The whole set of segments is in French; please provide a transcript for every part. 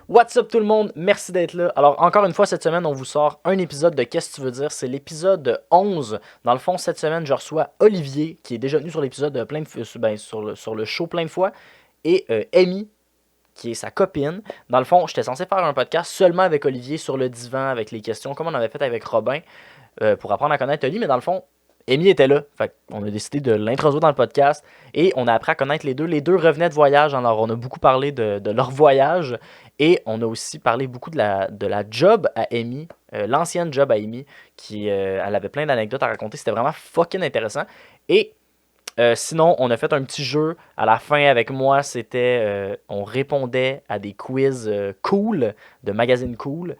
What's up tout le monde, merci d'être là. Alors encore une fois cette semaine on vous sort un épisode de Qu'est-ce que tu veux dire, c'est l'épisode 11. Dans le fond cette semaine je reçois Olivier qui est déjà venu sur l'épisode plein de sur le show plein de fois et Amy qui est sa copine. Dans le fond j'étais censé faire un podcast seulement avec Olivier sur le divan avec les questions comme on avait fait avec Robin pour apprendre à connaître Oli, mais dans le fond Amy était là, fait on a décidé de l'introduire dans le podcast et on a appris à connaître les deux. Les deux revenaient de voyage, alors on a beaucoup parlé de leur voyage et on a aussi parlé beaucoup de la job à Amy, l'ancienne job à Amy, qui elle avait plein d'anecdotes à raconter, c'était vraiment fucking intéressant. Et sinon, on a fait un petit jeu à la fin avec moi, c'était on répondait à des quiz cool, de magazines cool.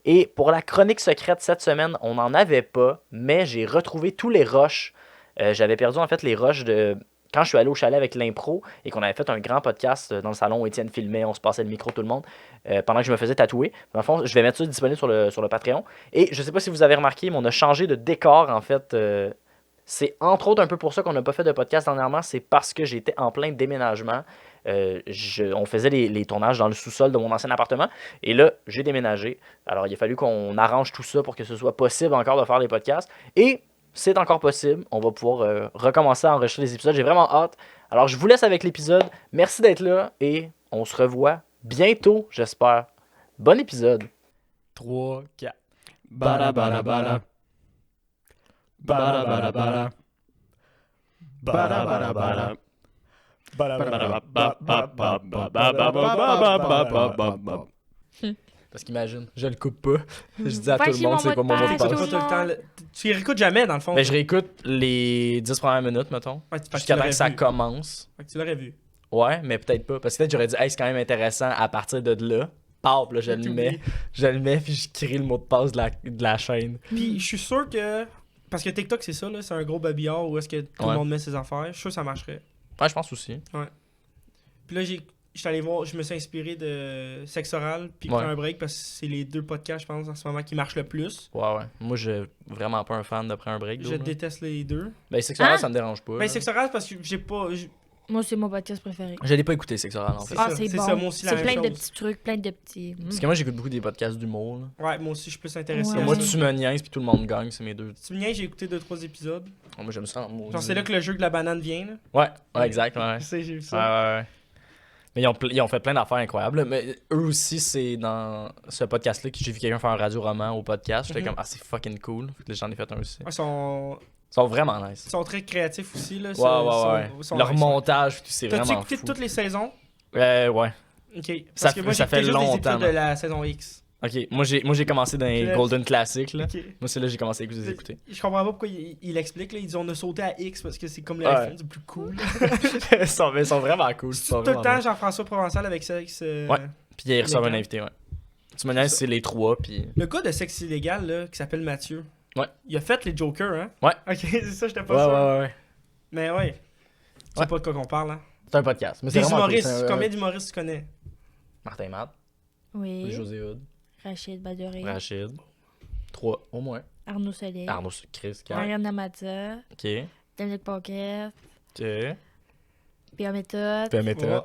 Et pour la chronique secrète cette semaine, on n'en avait pas, mais j'ai retrouvé tous les rushs. J'avais perdu en fait les rushs de quand je suis allé au chalet avec l'impro et qu'on avait fait un grand podcast dans le salon où Étienne filmait, on se passait le micro tout le monde, pendant que je me faisais tatouer. Dans le fond, je vais mettre ça disponible sur le Patreon. Et je sais pas si vous avez remarqué, mais on a changé de décor en fait. C'est entre autres un peu pour ça qu'on n'a pas fait de podcast dernièrement, c'est parce que j'étais en plein déménagement. On faisait les tournages dans le sous-sol de mon ancien appartement et là j'ai déménagé, alors il a fallu qu'on arrange tout ça pour que ce soit possible encore de faire les podcasts et c'est encore possible, on va pouvoir recommencer à enregistrer les épisodes, j'ai vraiment hâte. Alors je vous laisse avec l'épisode, merci d'être là et on se revoit bientôt j'espère. Bon épisode. 3, 4. Bada bada bada. Bada bada bada. Bada bada bada. Parce qu'imagine, je le coupe pas. Je dis à tout le monde c'est quoi mon mot de Pas passe. tout le temps. Tu y réécoutes jamais, dans le fond. Mais je réécoute les 10 premières minutes, mettons. Ouais, parce Jusqu'à tu temps que l'aurais ça vu. commence. Fait que tu l'aurais vu. Ouais, mais peut-être pas. Parce que peut-être j'aurais dit, hey, c'est quand même intéressant à partir de là. Paf, là, je le mets, puis je crée le mot de passe de la chaîne. Puis je suis sûr que. Parce que TikTok, c'est ça, là. C'est un gros babillard où est-ce que tout le monde met ses affaires. Je suis sûr que ça marcherait. Ouais, je pense aussi. Puis là, j'étais allé voir, je me suis inspiré de Sexe Oral, puis Ouais. Prends un break, parce que c'est les deux podcasts, je pense, en ce moment qui marchent le plus. Ouais. Moi, je suis vraiment pas un fan de prendre un break. Je là. déteste les deux. Ben, Sexoral, Hein? ça me dérange pas. Ben, là. Sexe Oral, parce que j'ai pas. Moi, c'est mon podcast préféré. Je l'ai pas écouté, Sexoral, en fait. C'est Ah, ça, c'est c'est bon. ça, moi aussi, la C'est même plein de chose. petits trucs, plein de petits. Parce que moi, j'écoute beaucoup des podcasts d'humour. là. Ouais, moi aussi, je suis plus intéressé Ouais. à Moi, ça. tu me niaises, puis tout le monde gagne, c'est mes deux. Tu me niaises, j'ai écouté 2-3 épisodes. Moi, j'aime ça. Genre, c'est là que le jeu de la banane vient, là. Ouais, exact, ouais. Tu sais, j'ai vu Ouais, ça. ouais. Mais ils ont fait plein d'affaires incroyables. Mais eux aussi, c'est dans ce podcast-là que j'ai vu quelqu'un faire un radio-roman au podcast. J'étais Mhm. comme, ah, c'est fucking cool. Fait que j'en ai fait un aussi. Ouais, Ils sont vraiment nice. ils sont très créatifs aussi, là. Ouais. Leur montage, c'est T'as-tu vraiment écouté fou. toutes les saisons? Ouais. Ok. Ça Parce que moi, ça j'ai fait écouté juste les longtemps, épisodes de man. la saison X. Ok, moi j'ai commencé dans les Là, Golden Classics. Là. Ok. Moi, c'est là que j'ai commencé à les écouter. Je comprends pas pourquoi il explique, là. Ils disent on a sauté à X parce que c'est comme le Ouais. iPhone, c'est plus cool. ils sont vraiment cool. C'est tout le temps Jean-François Provençal avec Sexe. Ouais. Puis ils reçoivent un Illégal. invité, ouais. Tu me niaises, c'est les trois, puis... Le gars de Sexe illégal, là, qui s'appelle Mathieu. Ouais. Il a fait les Jokers, hein? Ouais. Ok, c'est ça, j'étais pas sûr. Ouais. Mais ouais. Tu Ouais. sais pas de quoi qu'on parle, hein? C'est un podcast. Mais c'est Des vraiment cool, humoristes, c'est un- combien d'humoristes tu connais? Martin Matt, Oui. José Hood, Rachid Badouri. Rachid. 3, au moins. Arnaud Soleil. Arnaud Chris, 4. Marianne Namata. Ok. Dominique Paquette. Ok. Pierre Méthode. Puis méthode. Ouais.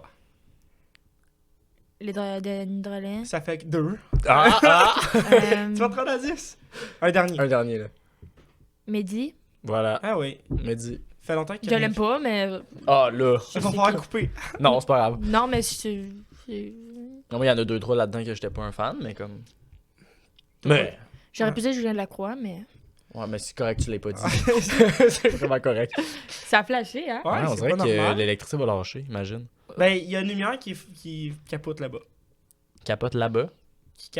Les Denis Drolet. Ça fait que 2. Ah! Tu vas te rendre à 10? Un dernier. Un dernier, là. Mehdi. Voilà. Ah oui. Mehdi. Fait longtemps qu'il Je l'aime pas, mais. Ah, là. Il va falloir couper. Non, c'est pas grave. Non, mais Non, moi, il y en a 2-3 là-dedans que j'étais pas un fan, mais comme... Mais... J'aurais pu dire Julien Lacroix, mais. Ouais, mais c'est correct, tu l'as pas dit. c'est vraiment correct. Ça a flashé, hein? Ouais, on c'est dirait pas que normal. l'électricité va lâcher, imagine. Ben, il y a une lumière qui capote là-bas. Capote là-bas. Qui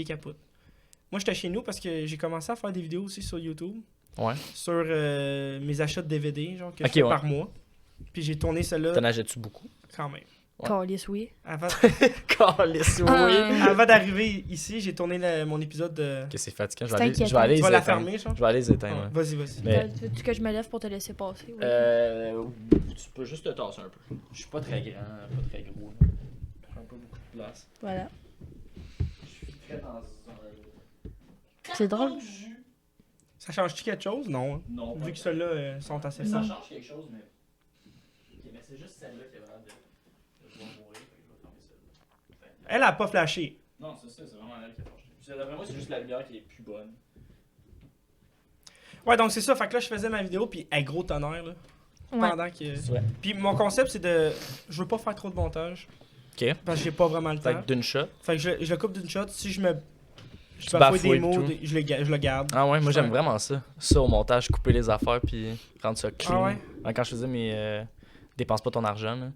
capote. Moi, j'étais chez nous parce que j'ai commencé à faire des vidéos aussi sur YouTube. Ouais. Sur mes achats de DVD, genre, que Ok, je fais ouais. par mois. Puis j'ai tourné celle-là T'en achètes-tu beaucoup? quand même. Ouais. Calice, oui. Avant, Calice, avant d'arriver ici, j'ai tourné mon épisode de... Ok, c'est fatigant. Je C'est vais aller, je vais inquiétant. aller Tu les vas la éteindre. fermer, genre? Je vais aller les éteindre, Ouais, ouais. Vas-y. Mais- Veux-tu que je me lève pour te laisser passer? Oui. Tu peux juste te tasser un peu. Je suis pas très grand, pas très gros. Je prends pas beaucoup de place. Voilà. Je suis très dans un... C'est drôle. Ça change-tu quelque chose? Non. Hein. Non, Vu que ceux-là sont assez mais ça simples. change quelque chose, mais... Ok, mais c'est juste celle-là qui a l'air de vouloir mourir, fait que je vais fermer celle-là. Elle a pas flashé. Non, c'est vraiment elle qui a flashé. D'après moi, c'est juste la lumière qui est plus bonne. Ouais, donc c'est ça. Fait que là, je faisais ma vidéo, puis gros tonnerre, là. Ouais. Pendant que. C'est vrai. Puis mon concept, c'est de. Je veux pas faire trop de montage. Ok. Parce que j'ai pas vraiment le Fait temps. que d'une shot. Fait que je le coupe d'une shot. Si je Tu bafouille bafouilles des mots, tout. je le garde. Ah ouais, moi Je j'aime fais- vraiment ça. Ça au montage, couper les affaires puis rendre ça clean. Ah ouais? Quand je faisais mes dépense pas ton argent là.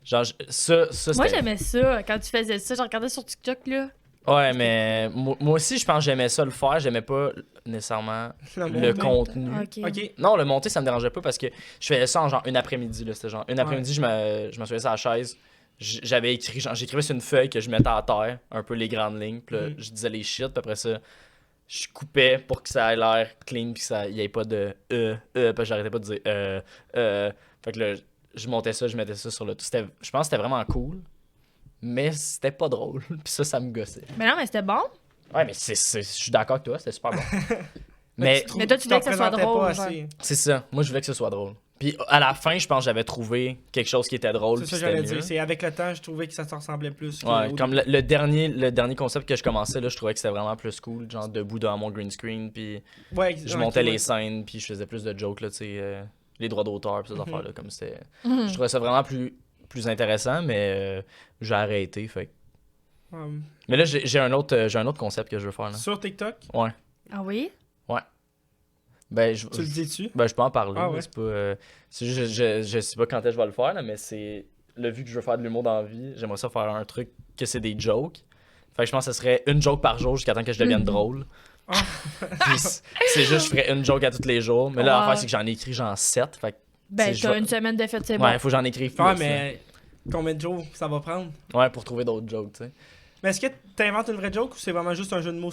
Genre ça Moi, c'était. j'aimais ça. Quand tu faisais ça, je regardais sur TikTok, là. Ouais, mais moi aussi je pense que j'aimais ça le faire, j'aimais pas nécessairement le monter. contenu. Ok. Ok. Non, le monter ça me dérangeait pas parce que je faisais ça en genre une après-midi là, c'était genre une après-midi, je m'assoyais sur la chaise. J'avais écrit, genre, j'écrivais sur une feuille que je mettais à terre, un peu les grandes lignes, puis là, je disais les shit, puis après ça, je coupais pour que ça ait l'air clean, puis qu'il n'y ait pas de puis j'arrêtais pas de dire Fait que là, je montais ça, je mettais ça sur le tout. Je pense que c'était vraiment cool, mais c'était pas drôle, puis ça me gossait. Mais non, mais c'était bon. Ouais, mais je suis d'accord avec toi, c'était super bon. Mais Mais toi, tu voulais que ça soit représentais drôle, pas genre. assez. c'est ça, moi je voulais que ce soit drôle. Puis à la fin, je pense que j'avais trouvé quelque chose qui était drôle. C'est puis ça que c'était j'allais mieux. dire. C'est avec le temps, je trouvais que ça se ressemblait plus. Ouais, au comme début. le dernier concept que je commençais, là, je trouvais que c'était vraiment plus cool, genre debout devant mon green screen, puis Ouais, je ok, montais ouais. les scènes, puis je faisais plus de jokes, là, tu sais, les droits d'auteur, puis ces Mhm. affaires-là, comme c'était... Mhm. Je trouvais ça vraiment plus intéressant, mais j'ai arrêté, fait. Mais là, j'ai un autre concept que je veux faire, là. Sur TikTok, Ouais. Ah oui? Ben, tu le dis-tu? je peux en parler, Ah là, ouais. c'est pas... c'est juste, je sais pas quand est-ce que je vais le faire, là, mais c'est... Là, vu que je veux faire de l'humour dans la vie, j'aimerais ça faire un truc que c'est des jokes. Fait que je pense que ce serait une joke par jour jusqu'à temps que je devienne Mhm. drôle. Ah. Puis c'est juste, je ferais une joke à tous les jours. Mais là, Wow. l'affaire, c'est que j'en ai écrit genre 7. Fait que, Ben, je t'as vais- une semaine de fête, c'est ouais, bon. faut que j'en écrive plus. Ouais, mais combien de jours ça va prendre? Ouais, pour trouver d'autres jokes, tu sais. Mais est-ce que t'inventes une vraie joke ou c'est vraiment juste un jeu de mots?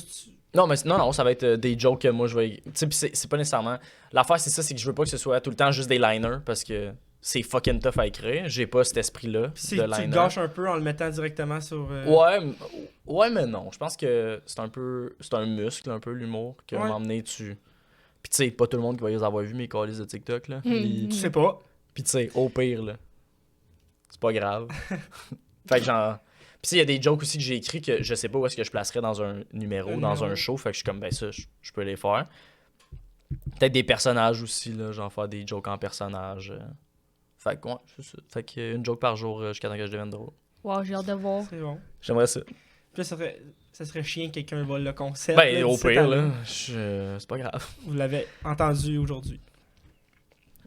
Non, mais non, ça va être des jokes que moi je vais. Tu sais, pis c'est pas nécessairement. L'affaire, c'est ça, c'est que je veux pas que ce soit tout le temps juste des liners parce que c'est fucking tough à écrire. J'ai pas cet esprit-là Puis si de tu le liner. gâches un peu en le mettant directement sur. Ouais, mais non. Je pense que c'est un muscle, un peu, l'humour, qu'à un Ouais. moment donné, tu. Pis tu sais, pas tout le monde qui va les avoir vu mes calices de TikTok, là. Mhm. Tu sais pas. Pis tu sais, au pire, là, c'est pas grave. Fait que genre. Pis il y a des jokes aussi que j'ai écrits que je sais pas où est-ce que je placerais dans un numéro, Un dans numéro. un show. Fait que je suis comme, ben ça, je peux les faire. Peut-être des personnages aussi, là, genre faire des jokes en personnage. Fait que, ouais, c'est ça. Fait que une joke par jour jusqu'à temps que je devienne drôle. Wow, j'ai hâte de voir. C'est bon. J'aimerais ça. Puis là, ça serait chiant que quelqu'un vole le concept. Ben, là, au d'ici cette pire, année. là, c'est pas grave. Vous l'avez entendu aujourd'hui.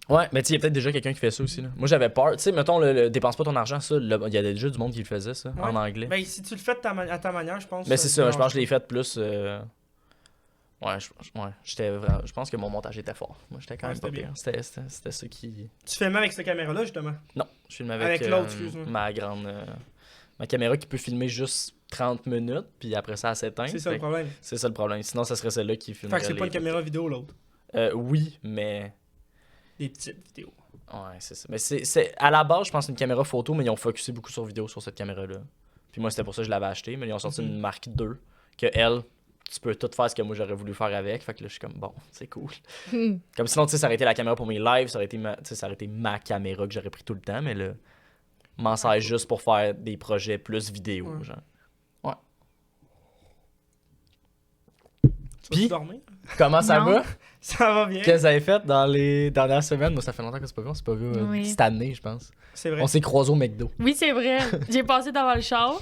Ouais, mais tu sais, il y a peut-être déjà quelqu'un qui fait ça aussi, là. Moi, j'avais peur. Tu sais, mettons, le dépense pas ton argent, ça, il y a déjà du monde qui le faisait, ça, Ouais. en anglais. Ben, si tu le fais de à ta manière, je pense. Mais c'est ça, je pense dérange que je l'ai fait plus. Ouais, j'étais vraiment. Je pense que mon montage était fort. Moi, j'étais quand Ouais, même pas c'était pire. C'était ça qui. pas. Tu filmais avec cette caméra-là, justement. Non, je filme avec, Avec l'autre, excuse-moi. ma grande. Ma caméra qui peut filmer juste 30 minutes, puis après ça, elle s'éteint. C'est ça Fait le que problème. c'est ça le problème. Sinon, ça serait celle-là qui Fait filmerait. que c'est pas une caméra vidéo, l'autre. Oui, mais. Des petites vidéos. Ouais, c'est ça. Mais à la base, je pense que c'est une caméra photo, mais ils ont focusé beaucoup sur vidéo sur cette caméra-là. Puis moi, c'était pour ça que je l'avais acheté, mais ils ont sorti Mhm. une marque 2, que elle, tu peux tout faire ce que moi j'aurais voulu faire avec. Fait que là, je suis comme, bon, c'est cool. Hmm. Comme sinon, tu sais, ça aurait été la caméra pour mes lives, ça aurait été ma caméra que j'aurais pris tout le temps, mais là, m'en sers juste pour faire des projets plus vidéo, Ouais. genre. Tu vas Puis- dormir? Comment ça Non. va? Ça va bien. Qu'est-ce que vous avez fait dans les dernières semaines? Moi, ça fait longtemps que c'est pas vu, on s'est pas vu Oui. cette année, je pense. C'est vrai. On s'est croisés au McDo. Oui, c'est vrai. J'ai passé devant le char.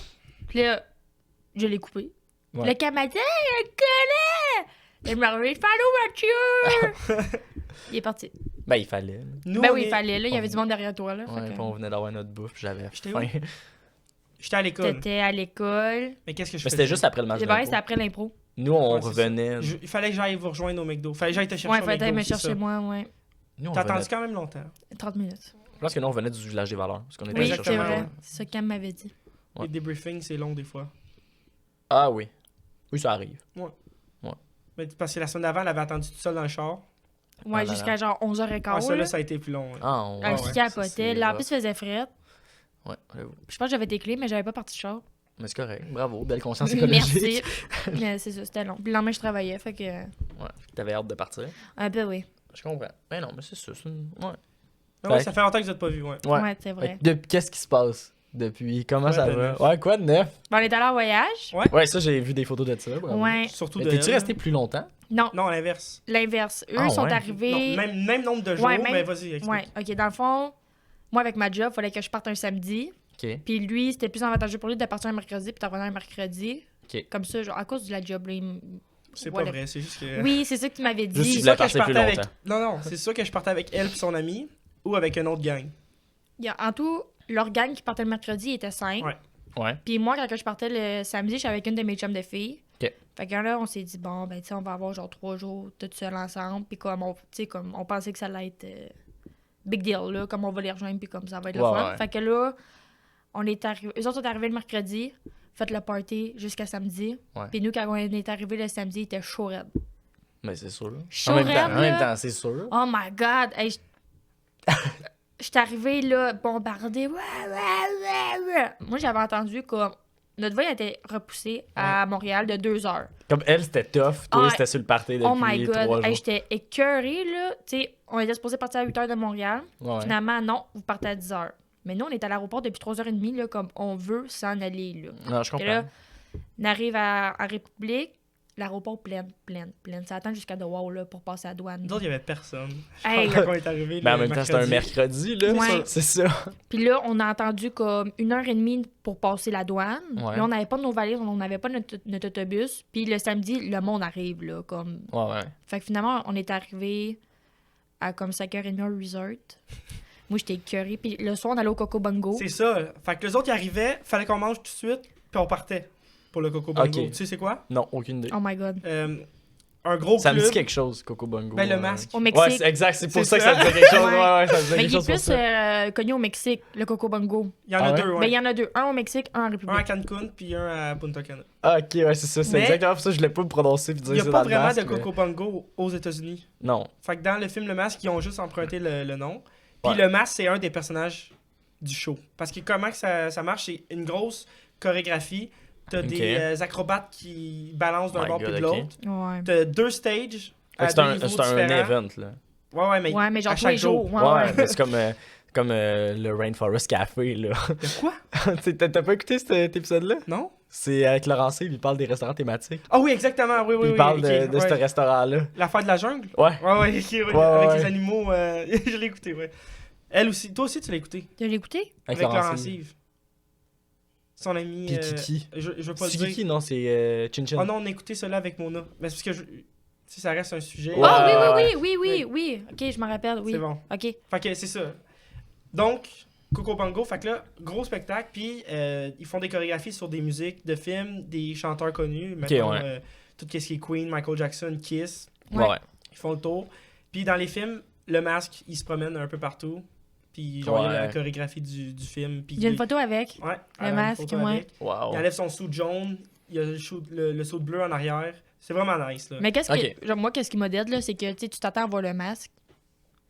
Puis là, je l'ai coupé. Ouais. Le Canadien, il le connaît! Il m'a dit, Fallo, Mathieu! Il est parti. Ben, il fallait. là. Nous, Ben on oui, est- il fallait, là. Il y avait du monde derrière toi, là. Ouais, Fait puis que on venait d'avoir notre bouffe, puis j'avais J'étais faim. J'étais à l'école. t'étais à l'école. Mais qu'est-ce que je Mais c'était faisais? juste après le match C'est de pareil, l'impro. c'était après l'impro. Nous, on Ouais, c'est revenait. Il fallait que j'aille vous rejoindre au McDo. Fallait que j'aille te chercher Ouais, au fallait McDo. me c'est chercher ça. moi, ouais. Nous, on T'as revenait- attendu quand même longtemps. 30 minutes. Je pense que nous, on venait du village des valeurs. Parce qu'on était Oui, allé c'est chercher vrai. un- C'est ça qu'Anne m'avait dit. Ouais. Les débriefings, c'est long des fois. Ah oui. Oui, ça arrive. Mais parce que la semaine d'avant, elle avait attendu toute seule dans le char. Ouais, Ah là jusqu'à là. genre 11h15. Ouais, ça, là, là. ça a été plus long. là. Ah, on... Elle ouais, se ça, capotait. c'est Là, en rough. plus, il faisait fret. Ouais, j'avoue. Je pense que j'avais tes clés, mais j'avais pas parti de char. Mais c'est correct. Bravo, belle conscience écologique. Merci. Mais c'est ça, c'était long. Puis le lendemain, je travaillais, fait que. Ouais, t'avais hâte de partir. Un peu, oui. Je comprends. Mais non, mais c'est ça. Ouais. Ah ouais, Fait- ça fait longtemps que vous n'êtes pas vus, ouais. Ouais. Ouais, c'est vrai. Qu'est-ce qui se passe? depuis. Comment Quoi ça de va? neuf? Ouais, quoi de neuf? On est allé en voyage. Ouais, ça, j'ai vu des photos de ça. Bravo. Ouais. Surtout Mais de t'es-tu elle. resté plus longtemps? Non, Non, à l'inverse. l'inverse. Eux Ah, sont ouais. arrivés. Non, même nombre de jours, Ouais, même- mais vas-y, explique. Ouais, ok. Dans le fond, moi, avec ma job, il fallait que je parte un samedi. Ok. Puis lui, c'était plus avantageux pour lui de partir un mercredi puis de revenir un mercredi. Ok. Comme ça, genre, à cause de la job, là, C'est pas Voilà. vrai, c'est juste que. Oui, c'est ça que tu m'avais Juste dit. tu C'est voulais ça que je partir plus partais avec. longtemps. Non, c'est ça que je partais avec elle et son ami ou avec une autre gang. Il y a, en tout, leur gang qui partait le mercredi était 5. Ouais. Ouais. Puis moi, quand je partais le samedi, j'étais avec une de mes chums de filles. Ok. Fait que là, on s'est dit, bon, ben, tu sais, on va avoir genre 3 jours toutes seules ensemble. Puis comme on, tu sais, comme on pensait que ça allait être big deal, là, comme on va les rejoindre, puis comme ça va être le Ouais, fun. ouais. Fait que là, on est arrivé. Eux autres sont arrivés le mercredi, fait le party jusqu'à samedi. Ouais. Puis nous, quand on est arrivé le samedi, il était chaud raide. Mais c'est sûr. Chaud En même temps, raide, en même là. temps, c'est sûr. Oh my god! Hey, j'étais arrivée là, bombardée. Moi, j'avais entendu comme. Notre vol était repoussé à Montréal de 2 heures. Comme elle, c'était tough. Toi, Ah, c'était sur le party depuis Oh my 3 god! jours. Hey, j'étais écœurée là. Tu sais, on était supposé partir à 8 heures de Montréal. Ouais. Finalement, non, vous partez à 10 heures. Mais nous, on est à l'aéroport depuis 3h30, là, comme on veut s'en aller là. Non, je Puis comprends. là, on arrive à République, l'aéroport plein. Ça attend jusqu'à De Wow là, pour passer à la douane. Nous autres, il y avait personne. Hey. Quand on est arrivé. Mais en le même temps, c'était un mercredi, là. Ouais. C'est ça. Puis là, on a attendu comme 1h30 pour passer la douane. Ouais. Là, on n'avait pas nos valises, on n'avait pas notre autobus. Puis le samedi, le monde arrive, là, comme... Ouais, ouais. Fait que finalement, on est arrivé à comme 5h30 au resort. Moi, j'étais écœurée. Puis le soir, on allait au Coco Bongo. C'est ça. Fait que les autres, ils arrivaient, fallait qu'on mange tout de suite, puis on partait pour le Coco Bongo. Ok. Tu sais, c'est quoi? Non, aucune idée. Oh my God. Un gros Ça me club. dit quelque chose, Coco Bongo. Ben, le masque. Au Mexique. Ouais, c'est exact. C'est pour C'est ça que ça ça. me dit quelque chose. Ouais. Ouais, ça me dit Mais quelque il est chose pour plus ça. connu au Mexique, le Coco Bongo. Il y en a Ah ouais? deux, ouais. Mais il y en a deux. Un au Mexique, un en Un à République. Cancun, puis un à Punta Cana. Ah, ok, ouais, c'est ça. C'est Mais- exactement pour ça que je voulais pas me prononcer puis dire Il n'y a c'est pas dans le vraiment masque, de mais- Coco Bongo aux États-Unis. Non. Fait que dans le film Le Masque, ils ont juste emprunté le nom. Puis Ouais. le Masque, c'est un des personnages du show. Parce que comment que ça marche, c'est une grosse chorégraphie. T'as Ok. des acrobates qui balancent d'un My bord God, puis de ok. l'autre. Ouais. T'as 2 stages Fait à que c'est 2 un, niveaux c'est un différents. event, là. Ouais, mais, Ouais, mais genre à tous les chaque jours. jour. Ouais, Ouais, ouais. mais c'est comme le Rainforest Café, là. De quoi? T'as pas écouté cet épisode-là? Non? C'est avec Laurent C, il parle des restaurants thématiques. Ah oui, exactement. Oui, oui, il oui. parle ok, de ce ouais. restaurant-là. L'affaire de la jungle? Ouais. Ouais, ouais, ok, ouais, Ouais, avec ouais. les animaux. Je l'ai écouté, ouais. Elle aussi. Toi aussi, tu l'as écouté. Tu l'as écouté? Avec Laurent Sive. Son ami. Puis Kiki. Je veux pas le C'est dire. Kiki, non, c'est Chin Chin. Oh non, on a écouté cela avec Mona. Mais c'est parce que si ça reste un sujet. Ouais, Ah ouais, oui. Ok, je me rappelle, oui. C'est bon. Ok. Fait que c'est ça. Donc, Coco Bongo, fait que là, gros spectacle, puis ils font des chorégraphies sur des musiques de films, des chanteurs connus, mettons, ouais. tout ce qui est Queen, Michael Jackson, Kiss, Ouais, ouais. ils font le tour. Puis dans les films, le masque, il se promène un peu partout, puis genre, il y a la Ouais. chorégraphie du film. Puis J'ai une photo avec. Ouais, Le elle a une masque, photo ouais. avec. Wow. Il enlève son sou jaune, il y a le saut bleu en arrière. C'est vraiment nice, là. Mais qu'est-ce Ok. que. Genre, moi, qu'est-ce qui m'a là, c'est que tu sais, tu t'attends à voir le masque.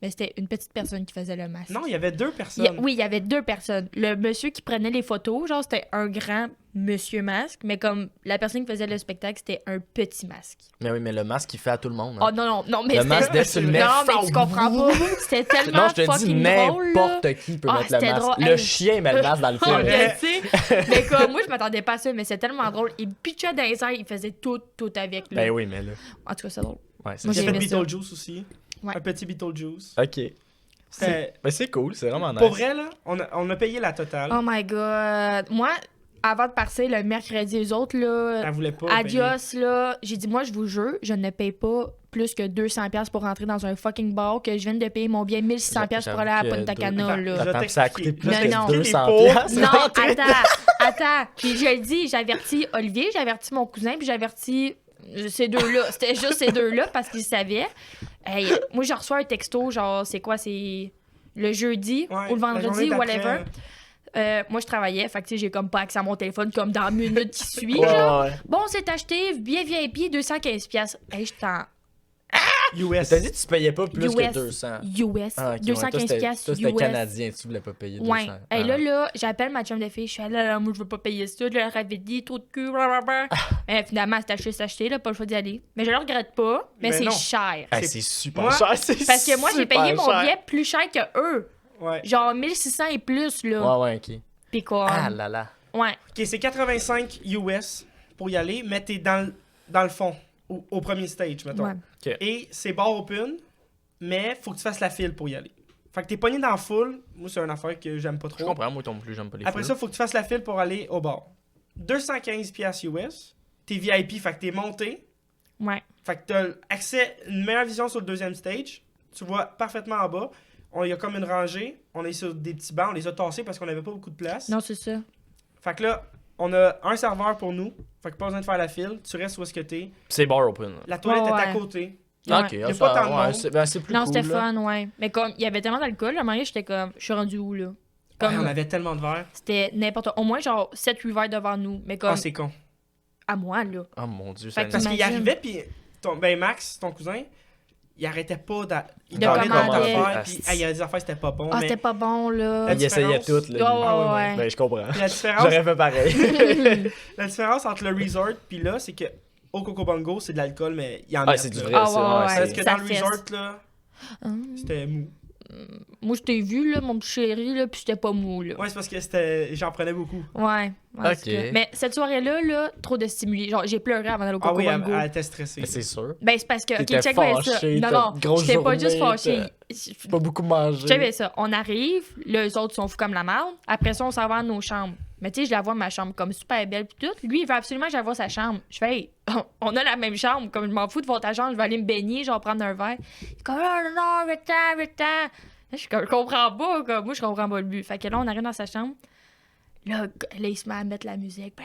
Mais c'était une petite personne qui faisait le masque. Non, il y avait 2 personnes. Oui, il y avait 2 personnes. Le monsieur qui prenait les photos, genre, c'était un grand monsieur masque, mais comme la personne qui faisait le spectacle, c'était un petit masque. Mais oui, mais le masque, il fait à tout le monde. Oh Hein. non, mais Le c'était- masque, dès que tu le mets, Non, mais fou. tu comprends pas. C'était tellement Non, je te dis, fucking drôle, là. n'importe qui peut Ah, mettre le c'était masque. drôle. Le Hey. chien met le masque dans le Oh, film. Ouais. je sais. Mais comme, moi, je m'attendais pas à ça, mais c'est tellement drôle. Il pitchait dans les airs, il faisait tout avec. Là. Ben oui, mais là. En tout cas, c'est drôle. Ouais, c'est Moi, Il a j'ai fait aimé ça. Beetlejuice aussi. Ouais. Un petit Beetlejuice. Ok. C'était- Ben c'est cool, c'est vraiment nice. Pour vrai, là, on a payé la totale. Oh my god. Moi, avant de partir le mercredi, les autres, là, Elle voulait pas payer. adios, là, j'ai dit, moi, je vous jure, je ne paye pas plus que 200$ pour rentrer dans un fucking bar, que je viens de payer mon billet 1600$ pour aller à J'avoue que Punta Cana, Attends, là. je vais Attends, ça a coûté t'expliquer. plus Non, que non. 200 Les pauvres. piastres. Non, attends. Puis je le dis, j'avertis Olivier, j'avertis mon cousin, puis j'avertis ces deux-là. C'était juste ces deux-là parce qu'ils savaient. Hey, moi, je reçois un texto, genre, c'est quoi, c'est le jeudi Ouais, ou le la vendredi journée ou d'après. whatever. Moi, je travaillais, fait que tu sais, j'ai comme pas accès à mon téléphone comme dans la minute qui suit. Ouais, genre. ouais. Bon, c'est acheté, billet VIP, 215$. Hey, je t'en... US. T'as dit que tu payais pas plus US. que 200. US, Ah, ok, ouais. 215$ Toi, c'était US. canadien, tu voulais pas payer 200. Ouais. Et Ah. là, j'appelle ma chum de fille. Je suis là, moi, je veux pas payer ça. Je leur avais dit, trop de cul, blablabla. Mais finalement, c'est acheté, là, pas le choix d'y aller. Mais je le regrette pas, mais Mais c'est non. cher. Hey, C'est- c'est super Moi- cher. c'est Parce que moi, j'ai super payé mon cher. billet plus cher que eux. Ouais. Genre 1600 et plus, là. Ouais, ouais, ok. Puis comme. Ah là là. Ouais. Ok, c'est 85 US pour y aller, mais t'es dans le fond, au premier stage, mettons. Ouais. Et c'est bar open, mais faut que tu fasses la file pour y aller. Fait que t'es pogné dans la foule. Moi, c'est une affaire que j'aime pas trop. Je comprends, moi non plus, j'aime pas les Après foules. ça, faut que tu fasses la file pour aller au bar. 215 piastres US. T'es VIP, fait que t'es monté. Ouais. Fait que t'as accès, une meilleure vision sur le deuxième stage. Tu vois parfaitement en bas. Il y a comme une rangée. On est sur des petits bancs. On les a tassés parce qu'on avait pas beaucoup de place. Non, c'est ça. Fait que là, on a un serveur pour nous. Fait que pas besoin de faire la file. Tu restes où est-ce que t'es. C'est bar open. La toilette Ouais, est à ouais. côté. Ouais. Ok, Y a ça, pas tant de ouais, monde. c'est plus Non, cool. c'était là. fun, ouais. Mais comme, il y avait tellement d'alcool, à un moment donné, j'étais comme, je suis rendu où, là? Ouais, Comme, on avait tellement de verres. c'était n'importe Au moins, genre, 7-8 verres devant nous. Mais comme, Ah, c'est con. à moi, là. Oh mon dieu, Fait ça que Parce qu'il Imagine. arrivait, puis Max, ton cousin, il arrêtait pas il De parlait commander. d'affaires, puis il y avait des affaires, c'était pas bon. Ah, mais c'était pas bon, là. La Il essayait différence- tout, là. Ouais, Ah, ouais, ouais, ouais. Ben, je comprends. la différence, J'aurais fait pareil. la différence entre le resort puis là, c'est que au Coco Bongo, c'est de l'alcool, mais il y en Ah, a. c'est du là. vrai, Ah, ça. ouais, ouais, ouais. c'est- Parce que Ça dans le fesse. resort, là, Hum. c'était mou. Moi, je t'ai vu, là, mon petit chéri, là, puis c'était pas mou, là. Ouais, c'est parce que j'en prenais beaucoup. Ouais. Ouais, Ok. c'est que- Mais cette soirée-là, là, trop de stimuli. Genre, j'ai pleuré avant d'aller au Ah Coco oui, elle, Bongo. elle était stressée. Mais c'est sûr. Ben, c'est parce que, ok, T'étais check bien ça. fâché, Non, t'as non, une grosse j'étais pas juste journée, fâchée. J'ai pas beaucoup mangé. Check bien ça. On arrive, là, eux autres sont fous comme la merde. Après ça, on s'en va à nos chambres. Mais tu sais, je la vois, ma chambre, comme super belle, puis tout. Lui, il veut absolument que j'aille voir sa chambre. Je fais, hey, on a la même chambre. Comme je m'en fous de voir ta chambre, je vais aller me baigner, genre prendre un verre. Il est comme, non, non, non, arrête-t'en. Je suis comme, je comprends pas, comme, moi, je comprends pas le but. Fait que là, on arrive dans sa chambre. Là, il se met à mettre la musique.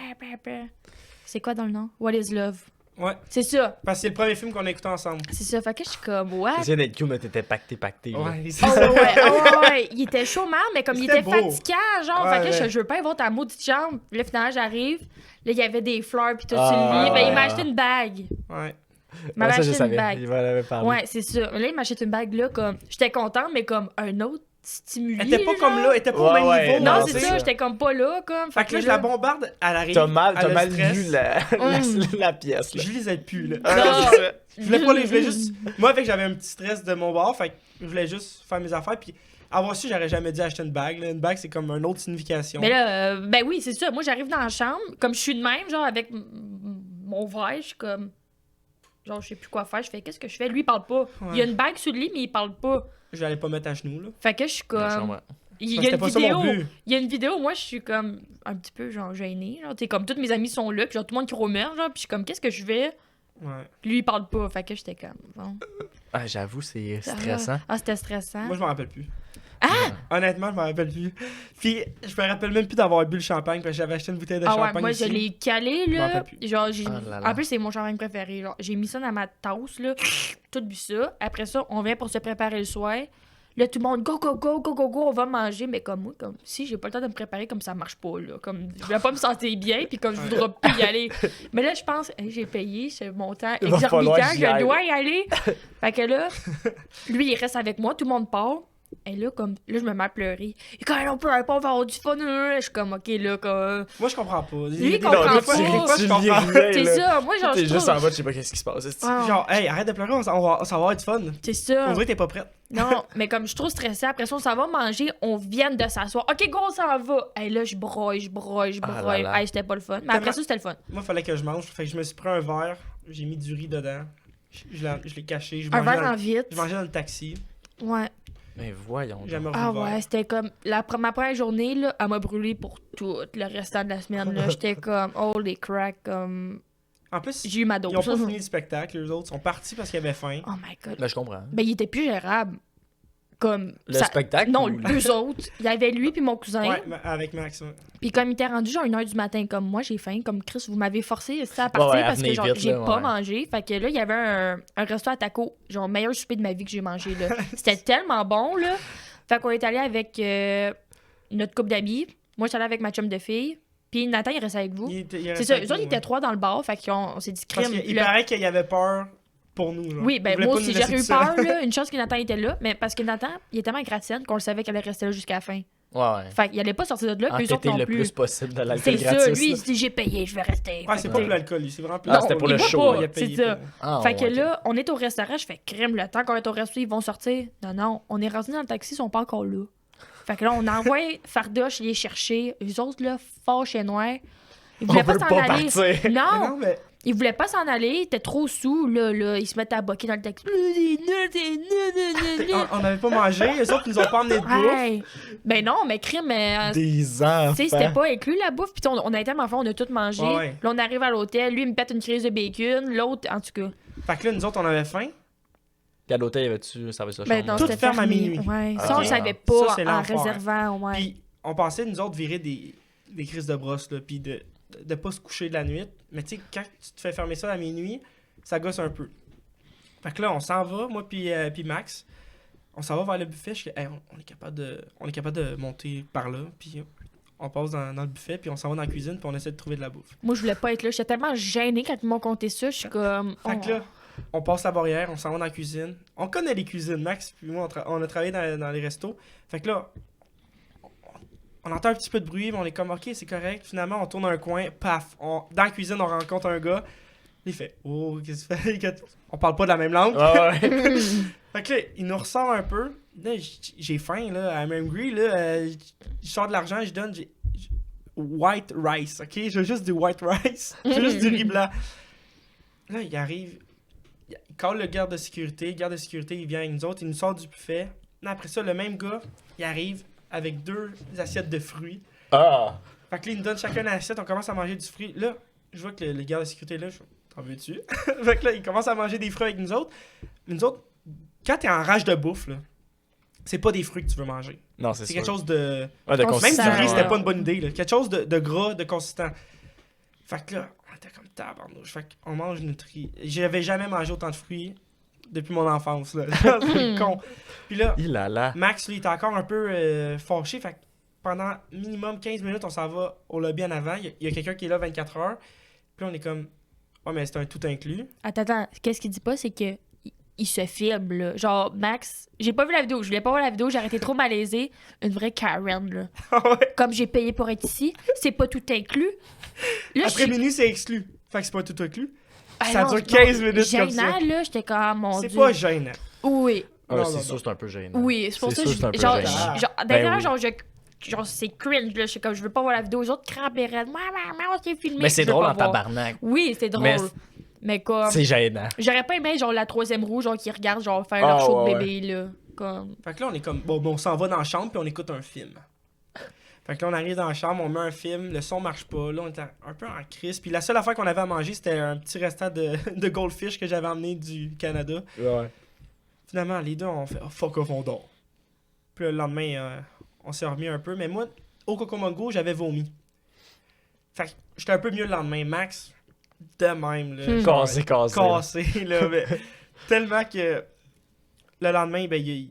C'est quoi dans le nom? What is Love? Ouais, C'est ça. parce que c'est le premier film qu'on a écouté ensemble. C'est ça. Fait que je suis comme, what? T'essayais d'être cute, mais t'étais pacté. Là. Ouais, c'est Oh ça. ouais. Il était chaud, man, mais comme il C'était était beau. fatigant, genre, Ouais, fait que là, ouais. je veux pas avoir ta maudite chambre. Puis là, finalement, j'arrive. Là, il y avait des fleurs, puis tout Ah, sur le lit. Ben, il m'a ouais. acheté une bague. Ouais. Il m'avait ça, je acheté une savais. bague. Il m'en avait parlé. Ouais, c'est ça. Là, il m'a acheté une bague, là, comme. J'étais contente, mais comme un autre stimuli. Elle était pas genre. comme là, elle était pas au Ouais, même ouais, niveau. Non, Non, c'est c'est ça, ça. j'étais comme pas là, comme. Fait que là, je la bombarde, elle arrive. T'as mal elle a le stress. lu la pièce. Là. Je lisais plus, là. Non. c'est ça. Je voulais pas les. Je voulais juste. Moi, avec j'avais un petit stress de mon bar, fait que je voulais juste faire mes affaires. Puis avoir su, j'aurais jamais dû acheter une bague. Là. Une bague, c'est comme une autre signification. Mais là, ben oui, c'est ça. Moi, j'arrive dans la chambre, comme je suis de même, genre, avec mon verre, je suis comme. Genre, je sais plus quoi faire. Je fais, qu'est-ce que je fais? Lui, il parle pas. Ouais. Il y a une bague sur le lit, mais il parle pas. Je l'allais pas mettre à genoux, là. Fait que je suis Je comme. comprends. Il y Parce a que une c'était pas ça mon vidéo. but. Il y a une vidéo, moi, je suis comme un petit peu, genre, gênée. Genre, t'sais, comme tous mes amis sont là, puis genre, tout le monde qui remerge, genre, puis je suis comme, qu'est-ce que je fais? Ouais. Puis lui, il parle pas. Fait que j'étais comme, bon. Ah, j'avoue, c'est ça va. stressant. Ah, c'était stressant. Moi, je m'en rappelle plus. Ah! Honnêtement, je m'en rappelle plus. Puis, je me rappelle même plus d'avoir bu le champagne parce que j'avais acheté une bouteille de Ah ouais, champagne moi, aussi. je l'ai calé, Je m'en là. rappelle plus. Genre, Ah là là. En plus, c'est mon champagne préféré. Genre, j'ai mis ça dans ma tasse, là. Tout bu ça. Après ça, on vient pour se préparer le soir. Là, tout le monde, go, go, go, go, go, go, on va manger. Mais comme moi, comme si j'ai pas le temps de me préparer, comme ça marche pas, là. Comme, je vais pas me sentir bien, puis comme je voudrais plus y aller. Mais là, je pense, hey, j'ai payé ce montant Il va falloir exorbitant, que j'y aille. je dois y aller. Fait que là, lui, il reste avec moi, tout le monde part. Et là, comme, là, je me mets à pleurer. Et quand on peut pas, on va avoir du fun. Je suis comme, ok, là, comme. Moi, je comprends pas. Lui, il Des comprend fois- pas. des fois, je Tu comprends. lis rien, C'est là. ça, moi, genre, T'es je juste trouve. en bas, je sais pas qu'est-ce qui se passe. est-ce que- Ah, Genre, hey, arrête de pleurer, ça va avoir du fun. c'est ça. On dirait que t'es pas prête. Non, mais comme je suis trop stressée, après ça, on s'en va manger, on vient de s'asseoir. Ok, go, on s'en va. Hey, là, je broye. Ah là là. Hey, c'était pas le fun. Mais après ça, c'était le fun. Moi, fallait que je mange. Fait que je me suis pris un verre, j'ai mis du riz dedans. Je l'ai caché. Je Un mangeais verre dans- en vite. Je mangeais dans le taxi. Ouais. Mais voyons. donc. J'ai jamais revu Ah le verre. ouais, c'était comme. Ma première journée, là, elle m'a brûlé pour tout le restant de la semaine. Là, j'étais comme, holy crack, comme. En plus, J'ai eu ma dose. ils ont pas fini le spectacle. Les autres sont partis parce qu'ils avaient faim. Oh my god. Là, je comprends. Ben, il était plus gérable. Comme. Le spectacle Non, ou- eux autres. Il y avait lui puis mon cousin. Ouais, avec Max. Ouais. Puis comme il était rendu genre 1h du matin, comme moi j'ai faim, comme Chris, vous m'avez forcé ça à partir Ouais, ouais, parce que venez genre vite, j'ai là, pas ouais. mangé. Fait que là, il y avait un resto à taco, genre meilleur souper de ma vie que j'ai mangé là. C'était tellement bon là. Fait qu'on est allé avec notre couple d'amis. Moi, j'étais allée avec ma chum de fille. Puis Nathan, il restait avec vous. C'est ça, eux autres, ils étaient 3 dans le bar. Fait qu'on s'est dit Parce crime. qu'il le- paraît qu'il y avait peur pour nous. Genre. Oui, Il ben voulait moi pas aussi, nous laisser j'aurais eu tout seul. peur là. Une chance que Nathan était là. Mais parce que Nathan, il est tellement gratienne qu'on le savait qu'elle allait rester là jusqu'à la fin. Ouais, ouais. Fait qu'il allait pas sortir de là. Puis eux autres Entêter non le plus. plus possible de l'alcool C'est gratis. ça, lui, il là. se dit j'ai payé, je vais rester. Ouais, Fait c'est que- pas pour l'alcool, c'est vraiment plus. Non, c'était pour il le va show, pas, il a payé c'est ça. pour- Ah, Fait que ouais, là, on est au restaurant, je fais crème, le temps qu'on est au resto, ils vont sortir. Non, on est rendu dans le taxi, ils sont pas encore là. Fait que là, on envoie Fardoche les chercher. Eux autres, là, forts chez Noir. Ils On voulaient pas veut s'en pas aller. partir. Mais Non, non, mais ils voulaient pas s'en aller. Ils étaient trop sous. Là, ils se mettaient à boquer dans le texte. on n'avait pas mangé. Eux autres, ils nous ont pas emmené de bouffe. Hey. Ben non, mais crime, Des enfants. tu sais, c'était pas inclus la bouffe. Puis on a été tellement faim, on a tout mangé. Ouais. Là, on arrive à l'hôtel. Lui, il me pète une crise de bacon. L'autre, en tout cas. Fait que là, nous autres, on avait faim. Puis à l'hôtel, y avait-tu servi ça Ben non, Tout c'était ferme à fermé. minuit. Ouais. Ah, Ça, on ok. le savait Ça, pas c'est en l'enfer. réservant. Ouais. Puis on pensait, nous autres, virer des crises de brosse, là, puis de pas se coucher de la nuit. Mais tu sais, quand tu te fais fermer ça à minuit, ça gosse un peu. Fait que là, on s'en va, moi puis Max. On s'en va vers le buffet. Je dis, hey, on est capable de monter par là. Puis on passe dans le buffet, puis on s'en va dans la cuisine, puis on essaie de trouver de la bouffe. Moi, je voulais pas être là. J'étais tellement gênée quand ils m'ont conté ça. Je suis comme. Fait que là, on passe la barrière, on s'en va dans la cuisine. On connaît les cuisines, Max, puis moi, on a travaillé dans les restos. Fait que là, on entend un petit peu de bruit, mais on est comme, ok, c'est correct. Finalement, on tourne un coin, paf. Dans la cuisine, on rencontre un gars. Il fait, oh, qu'est-ce que tu fais? On parle pas de la même langue. Ouais. Fait que là, il nous ressort un peu. Là, j'ai faim, là, I'm hungry, là. Je sors de l'argent, je donne white rice, ok? Je veux juste du white rice. Je veux juste du riz blanc. Là, il arrive, il colle le garde de sécurité. Le garde de sécurité, il vient avec nous autres, il nous sort du buffet. Là, après ça, le même gars, il arrive avec 2 assiettes de fruits. Ah! Fait que là, il nous donne chacun une assiette, on commence à manger du fruit. Là, je vois que le garde de sécurité, là, t'en veux-tu? Fait que là, il commence à manger des fruits avec nous autres. Mais nous autres, quand t'es en rage de bouffe, là, c'est pas des fruits que tu veux manger. Non, c'est C'est sûr. quelque chose de... Ouais, de Même Même consistant, du riz, ouais. c'était pas une bonne idée, là. Quelque chose de gras, de consistant. Fait que là, on était comme tabarnouche. Fait qu'on mange nutri. J'avais jamais mangé autant de fruits depuis mon enfance, là. C'est con. Puis là, Il a là. Max, lui, il était encore un peu fâché. Fait que pendant minimum 15 minutes, on s'en va au lobby en avant. Il y a quelqu'un qui est là 24 heures. Puis là, on est comme, ouais, mais c'est un tout inclus. Attends. Qu'est-ce qu'il dit pas, c'est que. Il se filme, là. Genre, Max, j'ai pas vu la vidéo. Je voulais pas voir la vidéo. J'ai arrêté trop malaisée. Une vraie Karen, là. Ouais. Comme j'ai payé pour être ici, c'est pas tout inclus. Là, Après minuit, c'est exclu. Fait que c'est pas tout inclus. Ah ça non, dure non, 15 minutes comme gênant, ça. là, j'étais comme, mon C'est Dieu. pas gênant. Oui, Ah, Non, c'est non, sûr, non. c'est un peu gênant. oui, c'est pour ça sûr, que c'est un peu genre, gênant. d'ailleurs, oui. genre, c'est cringe, là. Je suis comme, je veux pas voir la vidéo. Les autres crampent et raides. On s'est filmé. Mais c'est je veux drôle pas en voir. tabarnak. Oui, c'est drôle. Mais Mais comme, C'est gênant. j'aurais pas aimé, genre, la 3e roue, genre, qui regarde, genre, faire Ah, leur show ouais, de bébé, là. Comme, Fait que là, on est comme, bon, on s'en va dans la chambre puis on écoute un film. Fait que là, on arrive dans la chambre, on met un film, le son marche pas. Là, on est un peu en crise. Puis la seule affaire qu'on avait à manger, c'était un petit restant de goldfish que j'avais emmené du Canada. Ouais. Finalement, les deux, on fait oh, fuck off, on dort. Puis le lendemain, on s'est remis un peu. Mais moi, au Cocomongo, j'avais vomi. Fait que j'étais un peu mieux le lendemain. Max, de même, là. genre, Cassé. cassé, là. Mais, tellement que le lendemain, ben, il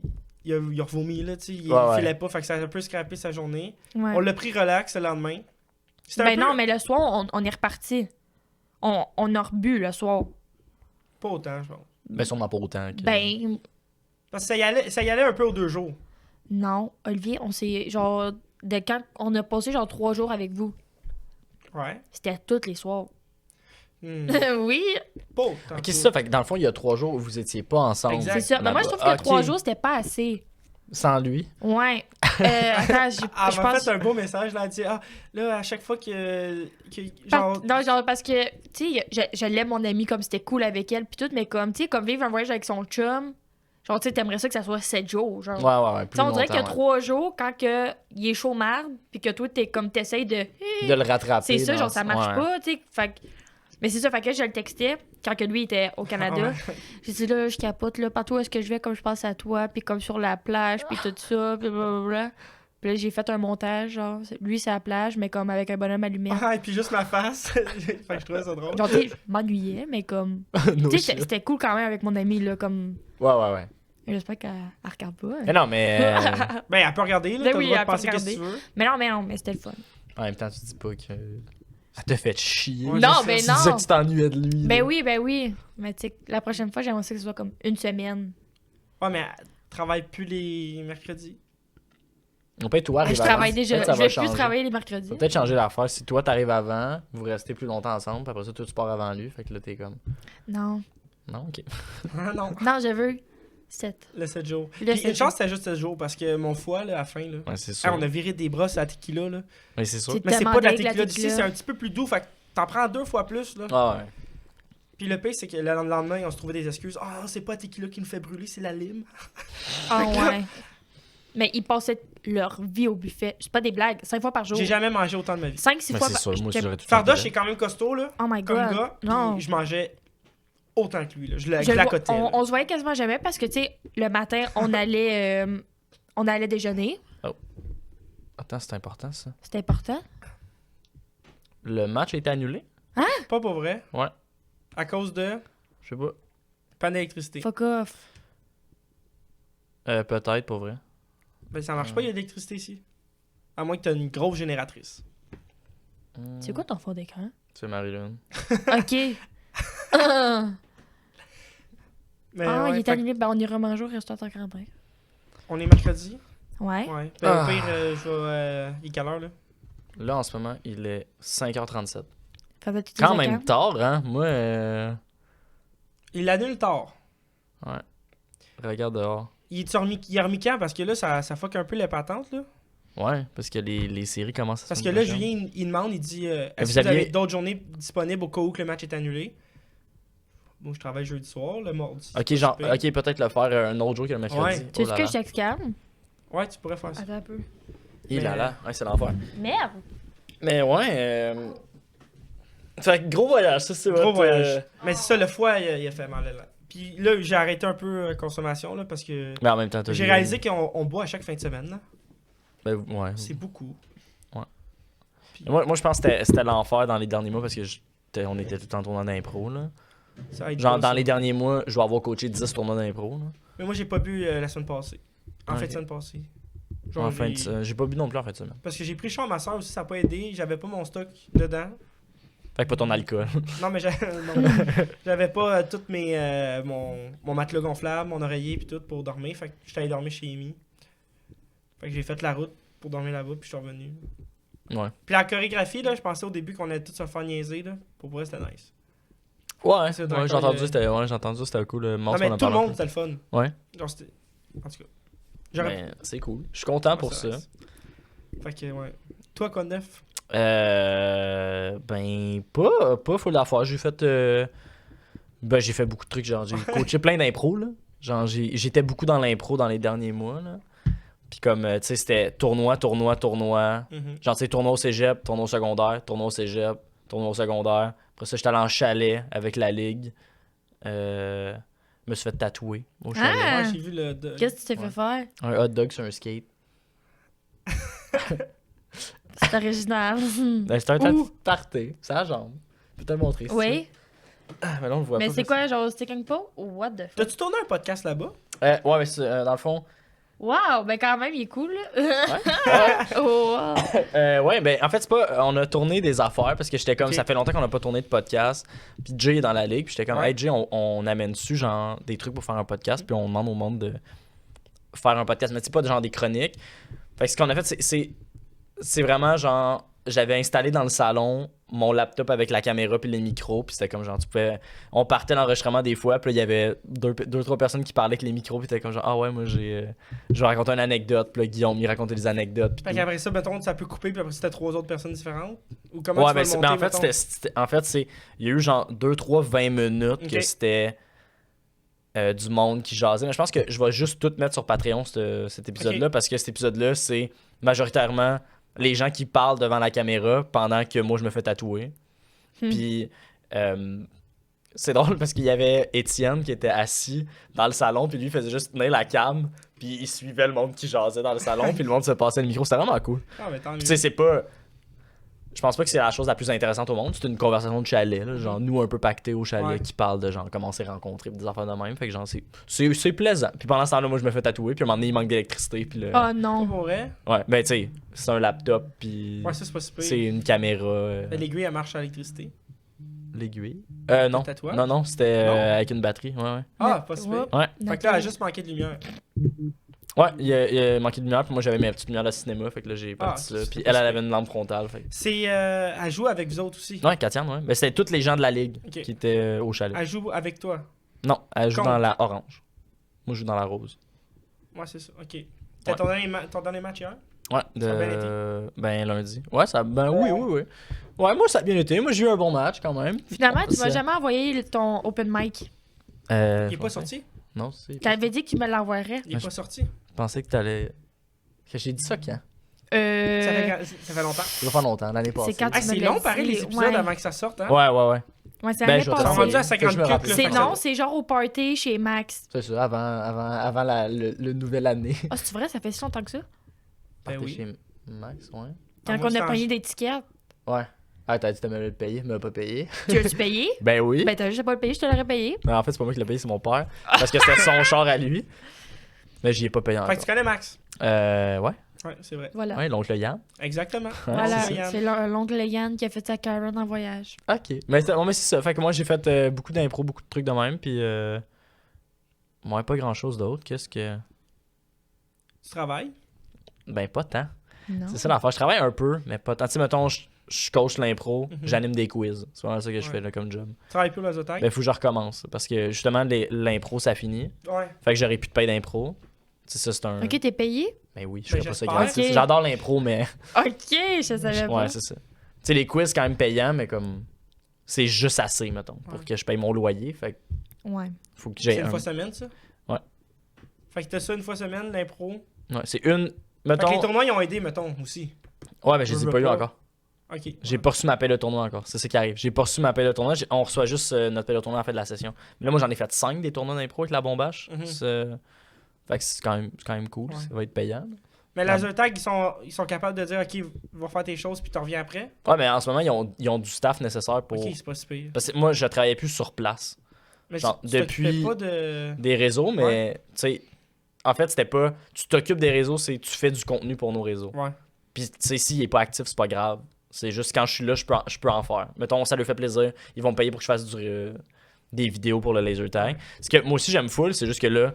a revomi, là, tu sais. Il Ouais, filait ouais. pas, fait que ça a un peu scrappé sa journée. ouais. On l'a pris relax le lendemain. C'était un Ben peu... non, mais le soir, on est reparti. On a rebu le soir. Pas autant, je pense. Mais sûrement pas autant. Que... Ben, Parce que ça y allait un peu aux 2 jours. non, Olivier, on s'est, genre, de quand on a passé, genre, 3 jours avec vous. Ouais. C'était tous les soirs. Oui, Pas autant. Ok, c'est ça. Fait que dans le fond, il y a 3 jours où vous étiez pas ensemble. Exact. c'est ça. Mais moi, je trouve que Ah, 3 ok. jours, c'était pas assez. Sans lui. Ouais. Attends, je Elle m'a pense... fait un beau message, là, elle a dit, ah, là, à chaque fois que genre... Non, genre, parce que, tu sais, je l'aime, mon amie, comme c'était cool avec elle, puis tout, mais comme, tu sais, comme vivre un voyage avec son chum, genre, tu sais, t'aimerais ça que ça soit 7 jours, genre. Ouais. Tu sais, on dirait qu'il y a longtemps, 3 jours, quand que il est chaud marde, puis que toi, t'essayes de... ouais. De le rattraper. C'est ça, dans- genre, ça marche ouais. pas, tu sais. Fait que- Mais c'est ça, fait que je le textais quand que lui était au Canada. Ah ouais. J'ai dit là, je capote, là, partout où est-ce que je vais, comme je pense à toi, puis comme sur la plage, puis tout ça, puis blablabla. Puis là, j'ai fait un montage, genre, lui, c'est à la plage, mais comme avec un bonhomme allumé. Ah, et puis juste ma face. Fait que je trouvais ça drôle. Genre, tu sais, je m'ennuyais, mais comme. No Tu sais, shit. c'était cool quand même avec mon ami, là, comme. Ouais. J'espère qu'elle regarde pas. Mais non, mais Ben, elle peut regarder, là, Ben t'as oui, le droit elle de peut penser qu'est-ce que tu veux. Mais non, mais c'était le fun. en même temps, tu dis pas que. Ça te fait chier. Ouais, Non, je ben sais. Tu disais non. que tu t'ennuyais de lui. Ben là. oui. Mais tu sais, la prochaine fois, j'aimerais ça que ce soit comme une semaine. Ouais, mais elle travaille plus les mercredis. On peut être toi, Je arrive travaille avant. déjà. Peut-être ça Je va vais plus changer. travailler les mercredis. Ça va peut-être changer l'affaire. Si toi, t'arrives avant, vous restez plus longtemps ensemble, puis après ça, toi, tu pars avant lui. Fait que là, t'es comme. Non. Non, ok. Ah non. Non, je veux. 7. Le 7 jours. Le Puis 7 une chance, c'était juste 7 jours parce que mon foie, là, à la fin, là. Ouais, c'est sûr. On a viré des brosses à la tequila, là. Ouais, c'est sûr. C'est Mais c'est tellement pas de la dingue, la tequila d'ici, tequila. c'est un petit peu plus doux. Fait que t'en prends 2 fois plus, là. Ah ouais. Puis le pire, c'est que le lendemain, on se trouvait des excuses. Ah, c'est pas la tequila qui nous fait brûler, c'est la lime. Ah ouais. Mais ils passaient leur vie au buffet. C'est pas des blagues. 5 fois par jour. J'ai jamais mangé autant de ma vie. 5-6 Mais fois c'est par sûr, moi aussi j'étais- j'aurais tout Fardoche fait. est quand même costaud, là. Oh my Comme god. gars. Puis Non. je mangeais autant que lui, là. Je le Je le vois- clacotais. là. on se voyait quasiment jamais parce que, tu sais, le matin, on allait déjeuner. Attends, c'est important ça. C'était important. Le match a été annulé? Pas pour vrai. Ouais. À cause de Je sais pas. panne d'électricité. Fuck off. Peut-être, pour vrai. Ben, ça marche pas, il y a de l'électricité ici. À moins que t'aies une grosse génératrice. C'est quoi ton fond d'écran? C'est Marie-Lune. Ok. Ah, Mais il ouais, est fait annulé. Ben, on ira manger au restaurant Quentin. on est mercredi. Ouais. Ouais. Ben, Ah. au pire, je vais. Il est quelle heure, là? Là, en ce moment, il est 5h37. Faisais toutes Quand tes même écrans? tard, hein? Moi, Il l'annule tard. regarde dehors. Il a remis quand? Parce que là, ça fuck un peu les patentes, là. Ouais, parce que les séries commencent à Parce se que là, Julien, il demande, il dit est-ce que vous avez d'autres journées disponibles au cas où que le match est annulé? Moi, je travaille jeudi soir, le mardi. Ok, genre, ok, peut-être le faire un autre jour que le mercredi. Ouais. Tu Oh veux là que là. je t'exclame? Ouais, tu pourrais faire ça. Attends un peu. Il là là, ouais, c'est l'enfer. Merde! Mais ouais, fait que gros voyage, ça c'est Gros votre, voyage. Mais c'est ça, le foie, il a fait mal. Là. Puis là, j'ai arrêté un peu la consommation, là, parce que Mais en même temps, t'as j'ai vu- réalisé qu'on boit à chaque fin de semaine. Là. Ben, ouais. C'est beaucoup. Moi, je pense que c'était l'enfer dans les derniers mois parce que on était tout le temps tournant d'impro, là. Ça aide Genre, pas, dans ça. les derniers mois, je vais avoir coaché 10 tournois d'impro, là. Mais moi, j'ai pas bu la semaine passée. En Ok. fin de semaine passée. Genre, En fin j'ai- de j'ai pas bu non plus en fin de semaine. Parce que j'ai pris cher à ma soeur aussi, ça n'a pas aidé. J'avais pas mon stock dedans. Fait que pas ton alcool. Non, mais j'avais pas toutes mes mon matelas gonflable, mon oreiller puis tout pour dormir. Fait que j'étais allé dormir chez Amy. Fait que j'ai fait la route pour dormir là-bas puis je suis revenu. Ouais. Puis la chorégraphie, là, je pensais au début qu'on allait tous se faire niaiser. Là. Pour vrai, c'était nice. Ouais, C'est ouais, d'accord, j'ai entendu, il y a- c'était cool. Le Non, monstre, mais on en tout le parle monde, c'était le fun. Ouais. Genre, c'était. En tout cas. J'aurais. Ben, c'est cool. Je suis content pour Ouais, ça. nice. Fait que, ouais. Toi, quoi de neuf? Ben, pas full d'affaires. J'ai fait. Ben, j'ai fait beaucoup de trucs. Genre, j'ai coaché plein d'impro, là. Genre, j'étais beaucoup dans l'impro dans les derniers mois, là. Puis comme, tu sais, c'était tournoi. Mhm. Genre, tu sais, tournoi au cégep, tournoi au secondaire, tournoi au cégep, tournoi au secondaire. Après ça, j'étais allé en chalet avec la ligue. Je me suis fait tatouer au chalet. Ah! Ouais, j'ai vu le. Qu'est-ce que tu t'es fait Ouais. faire? Un hot dog sur un skate. C'est original. Ben, c'était un Ouh! tarté, c'est la jambe. Je peux te le montrer. si tu Oui. veux. Ah, mais là, on le voit Mais pas. c'est quoi, genre, Stick and Pole? What the fuck? T'as-tu tourné un podcast là-bas? Ouais, mais dans le fond. Wow, ben quand même, il est cool, là. Oh, wow. Ouais, ben en fait, c'est pas. On a tourné des affaires parce que j'étais comme. Ok. Ça fait longtemps qu'on n'a pas tourné de podcast. Puis Jay est dans la ligue. Puis j'étais comme, Ouais. hey Jay, on amène dessus genre des trucs pour faire un podcast. Puis on demande au monde de faire un podcast. Mais c'est pas genre des chroniques. Fait que ce qu'on a fait, c'est vraiment genre. J'avais installé dans le salon mon laptop avec la caméra puis les micros. Puis c'était comme genre, tu pouvais. On partait l'enregistrement des fois. Puis là, il y avait deux, trois personnes qui parlaient avec les micros. Puis t'étais comme genre, ah ouais, moi j'ai. Je vais raconter une anecdote. Puis là, Guillaume, il racontait des anecdotes. Puis Fait tout. qu'après ça, mettons, ça peut couper, puis après c'était 3 autres personnes différentes? Ou comment Ouais, tu vas ben, le ben, monter, en fait, mettons? il y a eu genre 2, 3, 20 minutes que Ok. c'était du monde qui jasait. Mais je pense que je vais juste tout mettre sur Patreon, cet épisode-là, Ok. parce que cet épisode-là, c'est majoritairement les gens qui parlent devant la caméra pendant que moi, je me fais tatouer. Puis, c'est drôle parce qu'il y avait Étienne qui était assis dans le salon, puis lui, il faisait juste tenir la cam, puis il suivait le monde qui jasait dans le salon, puis le monde se passait le micro. C'était vraiment cool. Ah, mais tant mieux. Tu sais, c'est pas. Je pense pas que c'est la chose la plus intéressante au monde. C'est une conversation de chalet, là, genre nous un peu pactés au chalet Ouais. qui parle de genre comment on s'est rencontrés, pis des affaires de même. Fait que genre c'est plaisant. Puis pendant ce temps-là, moi je me fais tatouer, puis à un moment donné il manque d'électricité, puis là. Oh Pas non. pour vrai? Ouais, ben tu sais, c'est un laptop, puis Ouais, ça, c'est pas si pire. c'est une caméra. L'aiguille, elle marche à l'électricité. L'aiguille. Non. Le tatouage? Non, c'était Non. avec une batterie. Ouais. Ah, pas si pire. Oups. Ouais. Fait que là, elle a juste manqué de lumière. Ouais, il a manqué de lumière, puis moi j'avais mes petites lumières de cinéma, fait que là j'ai parti c'est- ça. c'est Puis pas elle super. avait une lampe frontale. Fait que- C'est. Elle joue avec vous autres aussi. Ouais, Katiane, ouais. Ben c'était tous les gens de la ligue Ok. qui étaient au chalet. Elle joue avec toi. Non, elle joue Contre. dans la orange. Moi, je joue dans la rose. Ouais, c'est ça. Ok. T'as ton dernier match hier? Ouais, Ça a bien été? Ben, lundi. Ouais, oui. Ouais, moi, ça a bien été. Moi, j'ai eu un bon match quand même. Finalement, tu m'as C'est- jamais envoyé ton open mic. Il est pas sorti? Non, c'est. T'avais dit que tu me l'envoierais. Il est pas sorti? Je pensais que t'allais. Que j'ai dit ça quand? Ça fait longtemps. Ça va faire longtemps, l'année passée. quand Ah, tu c'est me long, l'as pareil, dit, les épisodes ouais. avant que ça sorte, hein? Ouais. Ouais, c'est Ben, l'année je vais Ils sont t'en rendus à passée. 50 Que je me cucs, rappelle. là. C'est fait que non, ça- c'est genre au party chez Max. C'est ça, avant le nouvelle année. Ah, c'est vrai, ça fait si longtemps que ça? Ben oui. Chez Max, ouais. Quand moi, on c'est a en- payé des tickets. Ouais. Ah, t'as dit que t'allais le payer, mais pas payé. Tu l'as-tu payé? Ben oui. Ben, t'as juste à pas le payer, je te l'aurais payé. Mais en fait, c'est pas moi qui l'ai payé, c'est mon père. Parce que c'était son char à lui. Mais j'y ai pas payé Fait encore. que tu connais Max? Ouais. Ouais, c'est vrai. Voilà. Ouais, l'oncle Yann. Exactement. Voilà, C'est Yann. c'est l'oncle Yann qui a fait sa Karen en voyage. Ok. Mais c'est ça. Fait que moi, j'ai fait beaucoup d'impro, beaucoup de trucs de même. Puis, ouais, pas grand chose d'autre. Qu'est-ce que. Tu travailles? Ben, pas tant. Non. C'est ça l'affaire. Je travaille un peu, mais pas tant. Tu sais, mettons, je coach l'impro, Mhm. j'anime des quiz. C'est vraiment ça que je Ouais. fais là, comme job. Tu travailles plus au Lazotag? Ben, faut que je recommence. Parce que justement, l'impro, ça finit. Ouais. Fait que j'aurais plus de paye d'impro. C'est ça, c'est un. Ok, t'es payé? Ben oui, je Ben, ferais pas ça j'espère. gratis. Ok. J'adore l'impro, mais. Ok, je savais pas. Ouais, c'est ça. Tu sais, les quiz, quand même payants, mais comme. C'est juste assez, mettons, pour Ouais. que je paye mon loyer. Fait que Ouais. faut que C'est j'ai une un. fois semaine, ça? Ouais. Fait que t'as ça une fois semaine, l'impro. Ouais, c'est une. Fait que Mettons. les tournois, ils ont aidé, mettons, aussi. Ouais, mais je les ai Veux pas eu pas. encore. Ok. J'ai pas reçu ma paie de tournoi encore. C'est ça qui arrive. J'ai pas reçu ma paie de tournoi. On reçoit juste notre paie de tournoi en fait de la session. Mais là, moi, j'en ai fait 5 des tournois d'impro avec la bombache. Mhm. Fait que c'est quand même cool. Ouais. Ça va être payant. Mais Lazotag, ils sont capables de dire, OK, va faire tes choses, puis tu reviens après. Ouais, mais en ce moment, ils ont du staff nécessaire pour. Ok, c'est pas si pire. Parce que moi, je travaillais plus sur place. Mais genre, tu depuis- t'occupais pas de. Des réseaux, mais tu sais. En fait, c'était pas. Tu t'occupes des réseaux, c'est tu fais du contenu pour nos réseaux. Ouais. Puis, tu sais, s'il est pas actif, c'est pas grave. C'est juste quand je suis là, je peux en faire. Mettons, ça leur fait plaisir. Ils vont me payer pour que je fasse des vidéos pour le laser tag. Ce que moi aussi, j'aime full, c'est juste que là,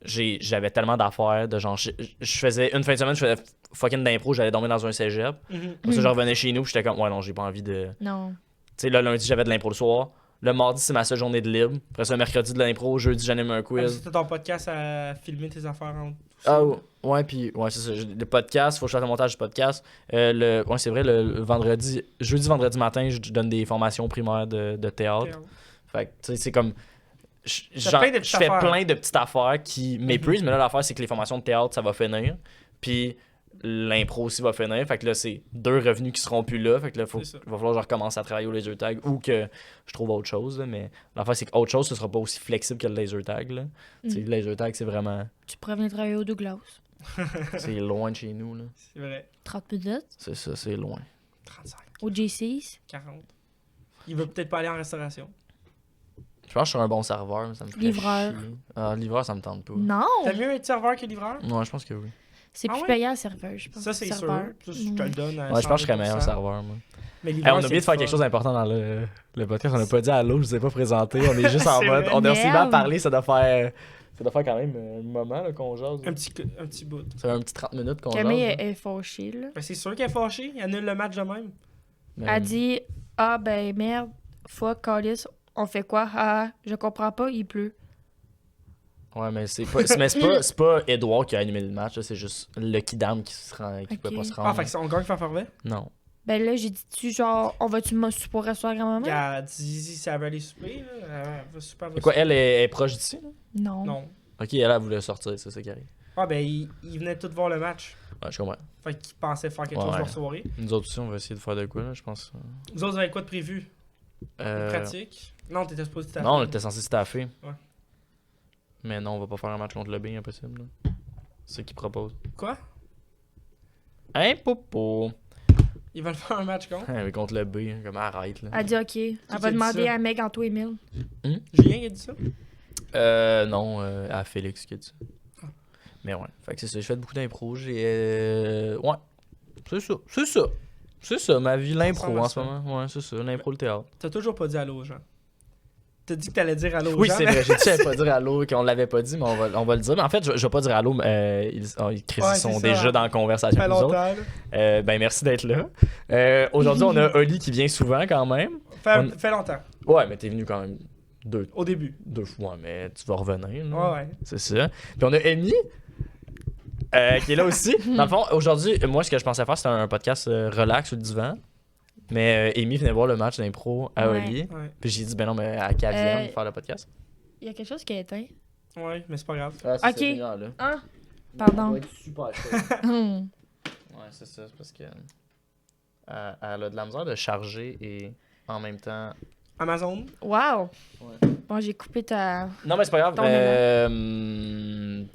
j'avais tellement d'affaires. De genre, je faisais une fin de semaine, je faisais fucking d'impro, j'allais dormir dans un cégep. Mhm. Après ça, je revenais chez nous, puis j'étais comme, ouais, non, j'ai pas envie de. Non. Tu sais, là, lundi, j'avais de l'impro le soir. Le mardi, c'est ma seule journée de libre. Après ça, mercredi, de l'impro. Jeudi, j'anime un quiz. C'était ton podcast à filmer tes affaires en. Ah ouais, puis ouais, c'est ça. Le podcast, faut que je fasse le montage du podcast. Ouais, c'est vrai, le vendredi, vendredi matin, je donne des formations primaires de théâtre. Fait que, tu sais, c'est comme. T'as plein de petites Je fais affaires. plein de petites affaires qui m'épuisent, mais là, l'affaire, c'est que les formations de théâtre, ça va finir. Puis l'impro aussi va finir. Fait que là, c'est 2 revenus qui seront plus là. Fait que là, C'est ça. il va falloir que je recommence à travailler au laser tag ou que je trouve autre chose. Là, mais l'affaire, c'est qu'autre chose, ce sera pas aussi flexible que le laser tag. Là. Tu sais, le laser tag, c'est vraiment. Tu pourrais venir travailler au Douglas. C'est loin de chez nous. Là. C'est vrai. 30 minutes. C'est ça, c'est loin. 35, Au JC's. 40. Il veut peut-être pas aller en restauration. Je pense que je suis un bon serveur, mais ça me ferait Livreur. chier. Ah, livreur, ça me tente pas. Non! T'as mieux être serveur que livreur? Ouais, je pense que oui. C'est Ah plus ouais? payant, serveur, je pense. Ça, c'est sûr. Serveur. Ça, je te le donne. à Ouais, je pense que je serais meilleur 100%. serveur, moi. Mais Hey, livreur, on a c'est oublié de faire quelque fun. chose d'important dans le podcast. On n'a pas dit allô, je vous ai pas présenté. On est juste en C'est mode. vrai. On a aussi mal Merde. parlé, ça doit faire quand même un moment là, qu'on jase. Un petit bout. Ça fait un petit 30 minutes qu'on jase. Camille là. est fauchée, là. Ben, c'est sûr qu'elle est fâchée. Elle annule le match de même. Mais- Elle dit ah ben merde, fuck, Callis, on fait quoi? Ah, je comprends pas, il pleut. Ouais, mais c'est pas Edouard qui a animé le match, là, c'est juste Lucky Dam qui Ok. peut pas se Ah, rendre. fait que c'est on gagne fanfarvet. Non. Ben là, j'ai dit-tu genre, on va-tu souper au restaurant à grand-maman? Elle dit si ça va aller souper. Là. Elle va souper. Et quoi, elle est proche d'ici, là? Non. Non. Ok, elle voulait sortir, c'est ça qui arrive. Ah, ben, ils venaient tous voir le match. Ouais, je comprends. Fait qu'ils pensaient faire quelque Ouais, chose ouais. leur soirée. Nous autres aussi, on va essayer de faire de quoi, là, je pense. Vous autres, vous avez quoi de prévu? Euh, Pratique? Non, t'étais supposé t'affer. Non, on était censé staffer. Ouais. Mais non, on va pas faire un match contre le B, impossible. là. C'est ce qu'ils proposent. Quoi? Hein, popo? Ils veulent faire un match contre? Hein, mais contre le B, comme arrête, là. Elle dit ok. Elle a va dit demander ça? à Meg Anto Emile. Julien, il a dit ça? Non, à Félix qui a dit ça. Ah. Mais ouais, fait que c'est ça, j'ai fait beaucoup d'impro, ouais, c'est ça, ma vie, l'impro ressemble à en ce ça. moment, ouais, c'est ça, l'impro, le théâtre. T'as toujours pas dit allô aux gens. T'as dit que t'allais dire allô aux Oui, gens. c'est vrai, j'ai dit j'allais pas dire allô, qu'on l'avait pas dit, mais on va le dire. Mais en fait, je vais pas dire allô, ils Ouais, sont c'est ça. déjà dans la conversation Ça fait avec nous longtemps, autres. là. Ben merci d'être là. Aujourd'hui, on a Oli qui vient souvent quand même. Fait longtemps. Ouais, mais t'es venu quand même Au début. 2 fois, mais tu vas revenir. Là. Ouais. C'est ça. Puis on a Amy, qui est là aussi. Dans le fond, aujourd'hui, moi, ce que je pensais faire, c'était un podcast relax sur le divan. Mais Amy venait voir le match d'impro à Oli. Ouais. Puis j'ai dit, ben non, mais à qu'elle vienne faire le podcast. Il y a quelque chose qui a éteint. Ouais, mais c'est pas grave. Ah, Ok. Ah, pardon. super chaud. Hmm. Ouais, c'est ça. C'est parce que elle a de la misère de charger et en même temps. Amazon. Wow. Ouais. Bon, j'ai coupé ta... Non, mais c'est pas grave. Ton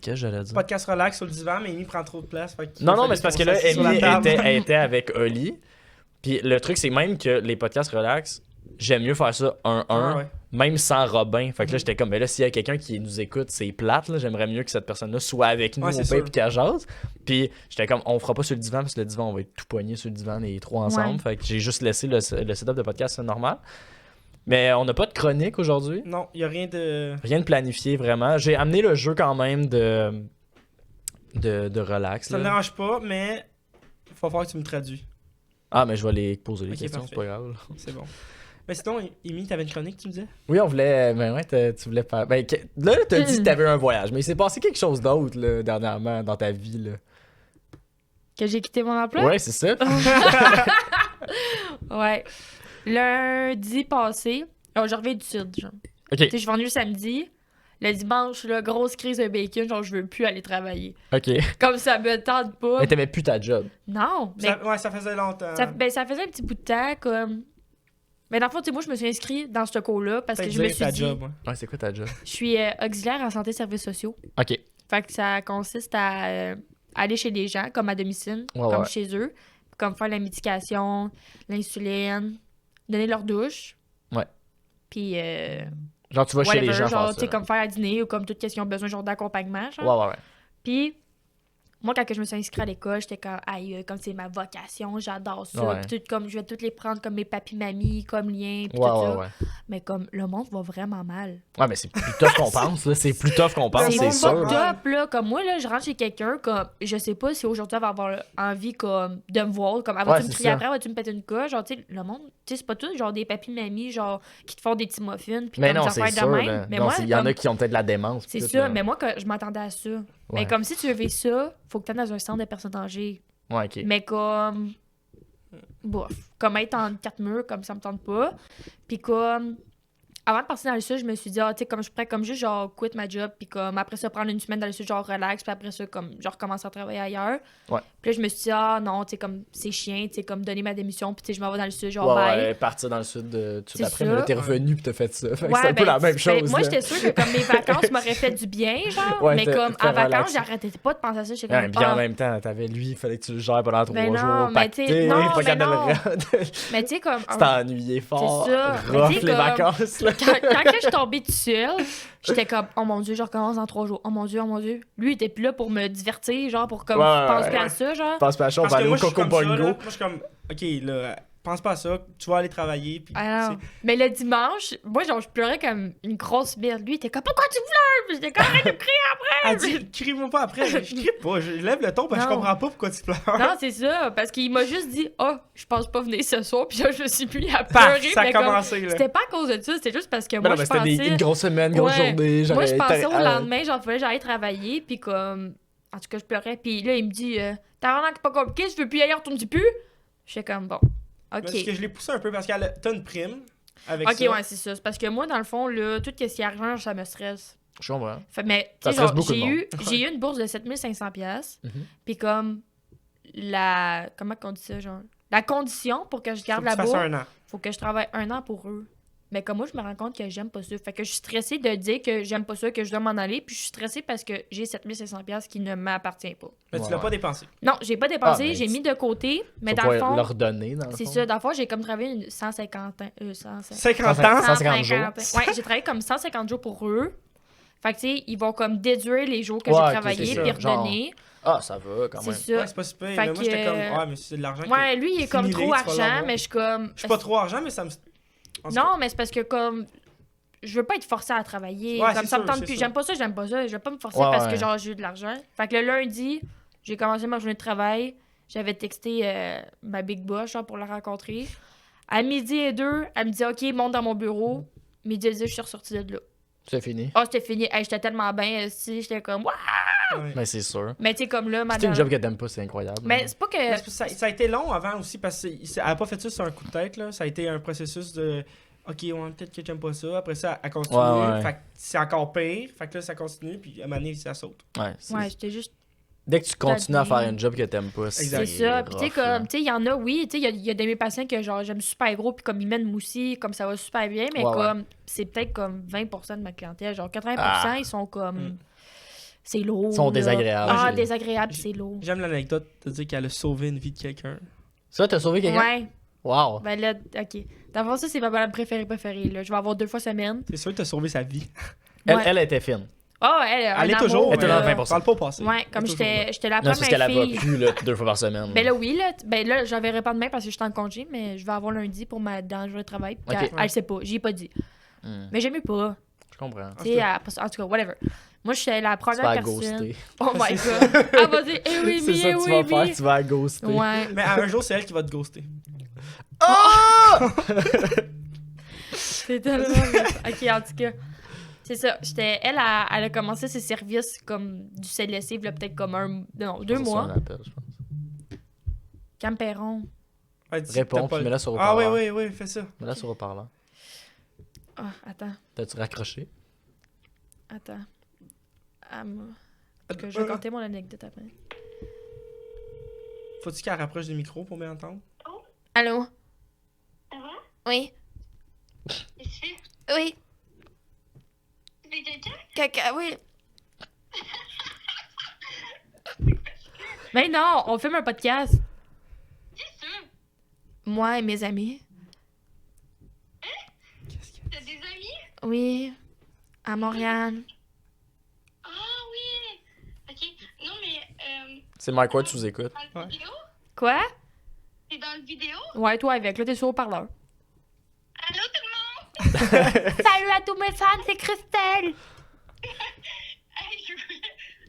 Qu'est-ce que j'allais dire? Podcast relax sur le divan, mais Amy prend trop de place. Fait qu'il Non, fallait mais c'est parce qu'on que là, s'assied sur la Amy table. elle était avec Oli. Puis le truc, c'est même que les podcasts relax, j'aime mieux faire ça 1-1, Ah, ouais. même sans Robin. Fait que là, j'étais comme, mais là, s'il y a quelqu'un qui nous écoute, c'est plate, là, j'aimerais mieux que cette personne-là soit avec nous Ouais, au c'est pire sûr. puis qu'elle jase. Puis j'étais comme, on fera pas sur le divan parce que le divan, on va être tout poigné sur le divan les trois ensemble. Ouais. Fait que j'ai juste laissé le setup de podcast normal. Mais on n'a pas de chronique aujourd'hui. Non, il y a rien de. Rien de planifié vraiment. J'ai amené le jeu quand même de relax. Ça me là. dérange pas, mais il faut falloir que tu me traduis. Ah, mais je vais les poser les Ok, questions, parfait. c'est pas grave. là. C'est bon. Mais sinon, Amy, t'avais une chronique, tu me disais? Oui, on voulait. Ben ouais, tu voulais faire. Ben, là, t'as dit que t'avais un voyage, mais il s'est passé quelque chose d'autre là, dernièrement dans ta vie. Là. Que j'ai quitté mon emploi? Ouais, c'est ça. Ouais. Lundi passé, je reviens du sud, genre. Ok, Tu sais, je suis venue le samedi. Le dimanche, là, grosse crise de bacon, genre, je veux plus aller travailler. ok. Comme ça me tente pas. Mais t'aimais plus ta job. Non, mais Ça faisait longtemps. ça faisait un petit bout de temps, comme... Mais dans le fond, tu sais, moi, je me suis inscrite dans ce cours-là parce que Peut-être je me dire suis ta dit... job, ouais. Ouais, c'est quoi ta job? Je suis auxiliaire en santé et services sociaux. Ok. Fait que ça consiste à aller chez les gens, comme à domicile, Ouais, comme ouais. chez eux, comme faire la médication, l'insuline, donner leur douche. Ouais. Puis, Genre, tu vas chez les whatever, gens genre, faire tu sais, ça. comme faire à dîner ou comme toutes les qui ont besoin genre d'accompagnement, genre. Ouais, ouais, ouais. Puis, moi, quand que je me suis inscrite à l'école, j'étais comme, aïe, comme c'est ma vocation, j'adore ça. Ouais. Puis tout, comme, je vais toutes les prendre comme mes papis-mamies, comme lien, puis Ouais, tout ouais, ça. ouais. Mais comme, le monde va vraiment mal. Ouais, mais c'est plus tough qu'on pense, là. C'est plus tough qu'on pense, C'est c'est bon, sûr. bon. Top, là, comme moi, là, je rentre chez quelqu'un, comme, je sais pas si aujourd'hui elle va avoir envie, comme, de me voir, comme, Ouais, vas-tu me c'est crier ça. après, vas-tu me péter une coche, genre, tu sais, le monde, tu sais, c'est pas tout, genre, des papis-mamies, genre, qui te font des petits muffins, puis Mais comme non, des c'est affaires sûr. de même. Là. Mais Non, moi, il y en comme, a qui ont peut-être de la démence. c'est tout, ça, là. mais moi, que je m'attendais à ça. Mais Ouais. comme, si tu veux vivre ça, faut que tu dans un centre de personnes âgées. Ouais, ok. Mais comme, bof, comme être en 4 murs, comme ça me tente pas. Puis comme, avant de partir dans le sud, je me suis dit, ah, tu sais, comme je pourrais comme juste, genre, quitter ma job, puis comme, après ça, prendre une semaine dans le sud, genre, relax, puis après ça, comme, genre, commencer à travailler ailleurs. Ouais. Puis là, je me suis dit, ah, non, tu sais, comme, c'est chiant, tu sais, comme, donner ma démission, puis tu sais, je m'en vais dans le sud, genre, Ouais, bye. ouais, partir dans le sud tout de suite C'est après, ça. mais là, t'es revenu pis t'as fait ça. Fait que Ouais, c'est un peu ben, la même ben, chose. moi, là. j'étais sûre que comme mes vacances m'auraient fait du bien, genre, Ouais, mais t'es comme, fait en vacances, relaxer. j'arrêtais pas de penser à ça. J'étais Ouais, comme, puis en ah, même temps, t'avais lui, il fallait que tu le gères pendant 3 Ben non, jours, mais tu sais, pacté, non, pas mais capable non. de le mais tu sais, comme, Tu t'es ennuyé fort, C'est ça. Mais rough tu sais, les comme- vacances, là. quand que je suis tombée toute seule, j'étais comme, oh mon dieu, je recommence dans 3 jours. Oh mon dieu, oh mon dieu. Lui, il était plus là pour me divertir, genre, pour comme, Ouais, penser ouais. à ça, genre. Pense pas à ça, on Parce va que aller au moi, je suis Coco comme ça, là. Bongo. Moi, je suis comme, OK, là, pense pas à ça. Tu vas aller travailler. Puis, Ah non. Mais le dimanche, moi, genre, je pleurais comme une grosse merde. Lui, il était comme, pourquoi tu pleures? Puis j'étais comme, arrête de me crier après. Elle dit, crie-moi pas après. Je crie pas. Je lève le ton parce que je Non. comprends pas pourquoi tu pleures. Non, c'est ça. Parce qu'il m'a juste dit, oh, je pense pas venir ce soir. Puis là, je me suis mis à Paf, pleurer. ça a mais comme, commencé, là. c'était pas à cause de ça, c'était juste parce que Mais moi, non, je mais c'était pensais. une grosse semaine, grosse Ouais. journée. Moi, je j'aurais- pensais au t'aurais- lendemain, genre, fallait que j'aille travailler, puis comme... En tout cas, je pleurais, puis là, il me dit, t'as vraiment pas compliqué, tu veux plus y aller, retourne-tu plus? J'étais comme, bon, Mais ok. Parce que je l'ai poussé un peu parce que t'as une prime avec Ok, ça. ouais, c'est ça. C'est parce que moi, dans le fond, là, tout ce qui est argent, ça me stresse. Je comprends. Fait, mais, Ça tu sais, stresse genre, beaucoup de j'ai eu une bourse de 7500$, Mhm. puis comme, comment qu'on dit ça, genre? La condition pour que je Faut garde que tu la fasses bourse, un an. faut que je travaille 1 an pour eux. Mais comme moi, je me rends compte que j'aime pas ça. Fait que je suis stressée de dire que j'aime pas ça, que je dois m'en aller. Puis je suis stressée parce que j'ai 7500$ qui ne m'appartient pas. Mais tu Ouais, l'as ouais. pas dépensé. Non, j'ai pas dépensé, Ah, mais j'ai tu- mis de côté. Mais Tu vas dans le pouvoir fond, leur donner, dans le c'est fond. ça. Dans le fond, j'ai comme travaillé 150 ans. 50 ans. 150 jours. Ouais, j'ai travaillé comme 150 jours pour eux. Fait que, tu sais, ils vont comme déduire les jours que Ouais, j'ai ok, travaillé c'est puis ça. redonner. Ah, ça va quand C'est même. ça. Ouais, c'est pas super. Fait Mais moi, j'étais que- comme, ouais, mais c'est de l'argent. Ouais, lui, il est comme Simulé, trop tu vas argent, l'avoir. mais je suis comme. Je suis pas trop argent, mais ça me. En tout cas, Non, mais c'est parce que comme. Je veux pas être forcée à travailler. Ouais, comme c'est ça me sûr, tente c'est plus. sûr. J'aime pas ça, j'aime pas ça. Je vais pas me forcer Ouais, parce ouais. que genre j'ai eu de l'argent. Fait que le lundi, j'ai commencé ma journée de travail. J'avais texté ma big boss genre, pour la rencontrer. À 12h02, elle me dit OK, monte dans mon bureau. midi 10, je suis ressortie de là. C'est fini. Ah, c'était fini. Hey, j'étais tellement bien, si j'étais comme, waouh! Ouais. Mais c'est sûr. Mais tu sais, comme là, C'est madame. une job que t'aimes pas, c'est incroyable. Mais c'est pas que. Mais ça a été long avant aussi parce qu'elle a pas fait ça sur un coup de tête. Là. Ça a été un processus de OK, ouais, peut-être que j'aime pas ça. Après ça, elle continue. Ouais. Fait que c'est encore pire. Fait que là, ça continue. Puis à un moment donné, ça saute. Ouais, Ouais, j'étais juste. Dès que tu continues à faire une job que t'aimes pas, C'est Exact. ça. Puis tu sais, rough, là. comme, tu sais, il y en a, oui, tu sais, il y a de mes patients que genre, j'aime super gros, puis comme ils mènent moussi, comme ça va super bien, mais Ouais, comme, c'est peut-être comme 20% de ma clientèle. Genre, 80%, Ah. ils sont comme. Mm. C'est lourd. Ils sont là. désagréables. Ah, J'ai- désagréable, c'est lourd. J'aime l'anecdote de dire qu'elle a sauvé une vie de quelqu'un. Ça, t'as sauvé quelqu'un? Ouais. Wow. Ben là, ok. D'abord, ça, c'est ma balade préférée, là. Je vais avoir 2 fois semaine. C'est sûr que t'as sauvé sa vie. Elle, Ouais. elle était fine. Oh, elle, Elle est un toujours. amour, Elle était dans là. 20%. Parle pas au passé. Ouais, comme Elle est toujours là. j'étais la Non, c'est parce qu'elle première la voit fille. plus là, 2 fois par semaine. Ben là, oui, là. Ben là, j'en verrai pas demain parce que je suis en congé, mais je vais avoir lundi pour ma dans le jour de travail. Puis Ok. elle sait pas, j'y ai pas dit. Hmm, Mais j'aime mieux pas. je comprends. Tu sais, en tout cas, whatever. Moi, je suis la Tu vas première la personne. ghoster. Oh my C'est god. Ah, vas-y, eh oui, C'est ça que tu vas faire, tu vas la ghoster. Ouais. Mais un jour, c'est elle qui va te ghoster. Oh! C'est tellement. Ok, en tout cas. C'est ça. Elle a commencé ses services comme du CLSC, il y a peut-être comme 2 C'est ça, mois. on appelle, je pense. Camperon. Elle dit, Réponds, t'as pas- puis mets-la sur Ah haut-parleur. oui, fais ça. Mets-la sur haut-parleur. Ah, attends. T'as-tu raccroché? Attends. En tout cas, je vais compter mon anecdote après. Faut-tu qu'elle rapproche du micro pour m'entendre? Allô? Ça va? Oui? Qu'est-ce que tu Oui? fais? Tu fais caca? Caca, oui. Mais non, on filme un podcast. C'est sûr. Moi et mes amis. T'as des amis? Oui. À Montréal. Ah oui! Ok. Non, mais C'est Mike Ward sous écoute. dans le Ouais. vidéo? Quoi? T'es dans le vidéo? Ouais, toi avec. Là, t'es sur haut-parleur. Allô tout le monde? Salut à tous mes fans, c'est Christelle! Hey,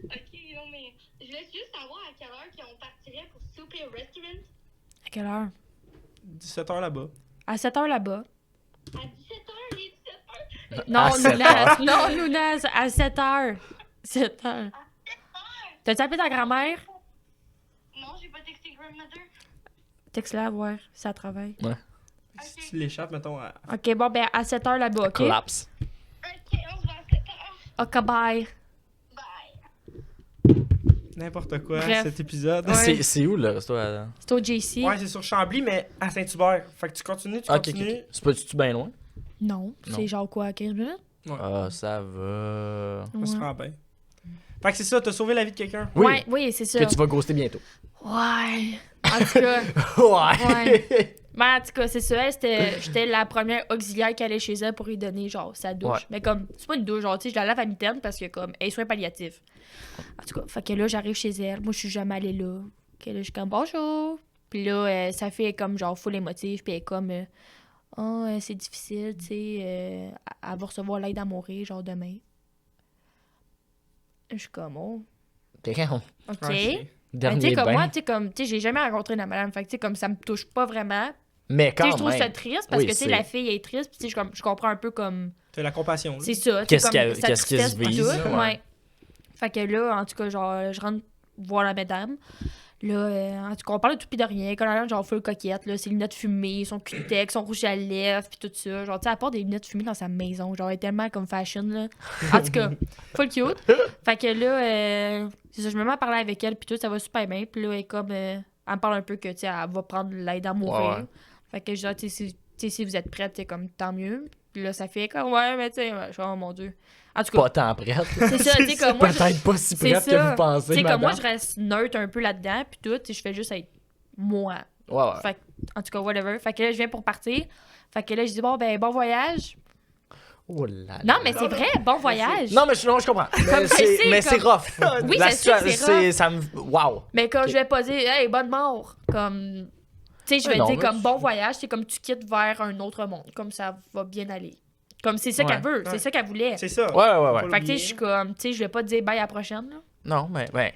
ok, non, mais je voulais juste savoir à quelle heure qu'on partirait pour souper au restaurant. À quelle heure? 17h là-bas. À 7h là-bas. À 17h, les 17h? Non, À 7 Nounas. Non, Nounas. À 7h. 7h. T'as-tu appelé ta grand-mère? Non, j'ai pas texté grandmother. Texte-la, voir si ça travaille. Si tu l'échappes, mettons, à... Ok, bon, ben à 7h là-bas, ok? Collapse. Ok, on se voit à 7h. Ok, bye. Bye. n'importe quoi, Bref. cet épisode. Ouais. C'est où le resto? Adam? C'est au JC. Ouais, c'est sur Chambly, mais à Saint-Hubert. Fait que tu continues, tu Ok, ok, continues. ok. C'est pas-tu bien loin? Non, Non. c'est genre quoi, 15 minutes? Ah, ça va. On se Ouais. rend bien. Fait que c'est ça, t'as sauvé la vie de quelqu'un. Oui. Ouais, oui, c'est ça. Que tu vas ghoster bientôt. Ouais. En tout cas, Ouais. ben, en tout cas, c'est ça. J'étais la première auxiliaire qui allait chez elle pour lui donner, genre, sa douche. Ouais. Mais comme, c'est pas une douche, genre, tu sais, je la lave à mitaine parce que, comme, elle est soins palliatifs. En tout cas, fait que là, j'arrive chez elle. Moi, je suis jamais allée là. Que là, je suis comme, bonjour. Puis là, ça fait comme, genre, full émotif. Puis elle est comme, c'est difficile, tu sais, elle va recevoir l'aide à mourir, genre, demain. Je suis comme, oh, Quelqu'un, OK. Ouais, Mais tu dernier sais, comme bain. moi, tu sais, comme, tu sais, j'ai jamais rencontré la madame. Fait que, tu sais, comme, ça me touche pas vraiment. Mais Tu sais, quand je trouve même. ça triste parce Oui, que, tu sais, c'est- la fille est triste. Puis, tu sais, je comprends un peu comme. T'as la compassion. là. C'est ça. tu sais, Qu'est-ce comme qu'elle- sa qu'est-ce qu'elle se tristesse, vise, tout, là, ouais. ouais. Fait que là, en tout cas, genre, je rentre voir la madame. Là, en tout cas, on parle de tout pis de rien. Quand elle genre, full coquette, là, ses lunettes fumées, son cutex, son rouge à lèvres, pis tout ça. Genre, tu sais, elle porte des lunettes fumées dans sa maison. Genre, elle est tellement comme fashion, là. En tout cas, full cute. Fait que là, c'est ça, je me mets à parler avec elle, pis tout, ça va super bien. Pis là, elle est comme, elle me parle un peu que, tu sais, elle va prendre l'aide à mourir. Ouais, ouais. Fait que je dis, tu sais, si vous êtes prête, c'est comme, tant mieux. Puis là, ça fait comme, ouais, mais tu sais, je suis, oh mon Dieu. En tout cas, Pas tant prête. c'est ça, tu sais, comme moi. Peut-être pas si c'est prête que ça. vous pensez, Tu sais, comme moi, madame. je reste neutre un peu là-dedans, puis tout, tu sais, je fais juste être moi. Ouais, ouais. Fait que, en tout cas, whatever. Fait que là, je viens pour partir. Fait que là, je dis, bon, ben, bon voyage. Oh là là. Non, mais c'est vrai, bon voyage. Non, mais non, je comprends. Comme Mais c'est comme- rough. Oui, La c'est sûr que situa- c'est rough. Ça me. Wow. Mais comme Ok. je vais pas dire, hey, bonne mort. Comme, tu sais, je Ouais, vais non, dire mais comme tu- bon voyage, c'est comme tu quittes vers un autre monde. Comme ça va bien aller. Comme c'est ça Ouais. qu'elle veut, c'est Ouais. ça qu'elle voulait. C'est ça. Ouais, ouais, ouais. Faut Fait que, tu sais, l'oublier. je suis comme, tu sais, je vais pas te dire bye à la prochaine, là. Non, mais. Ouais.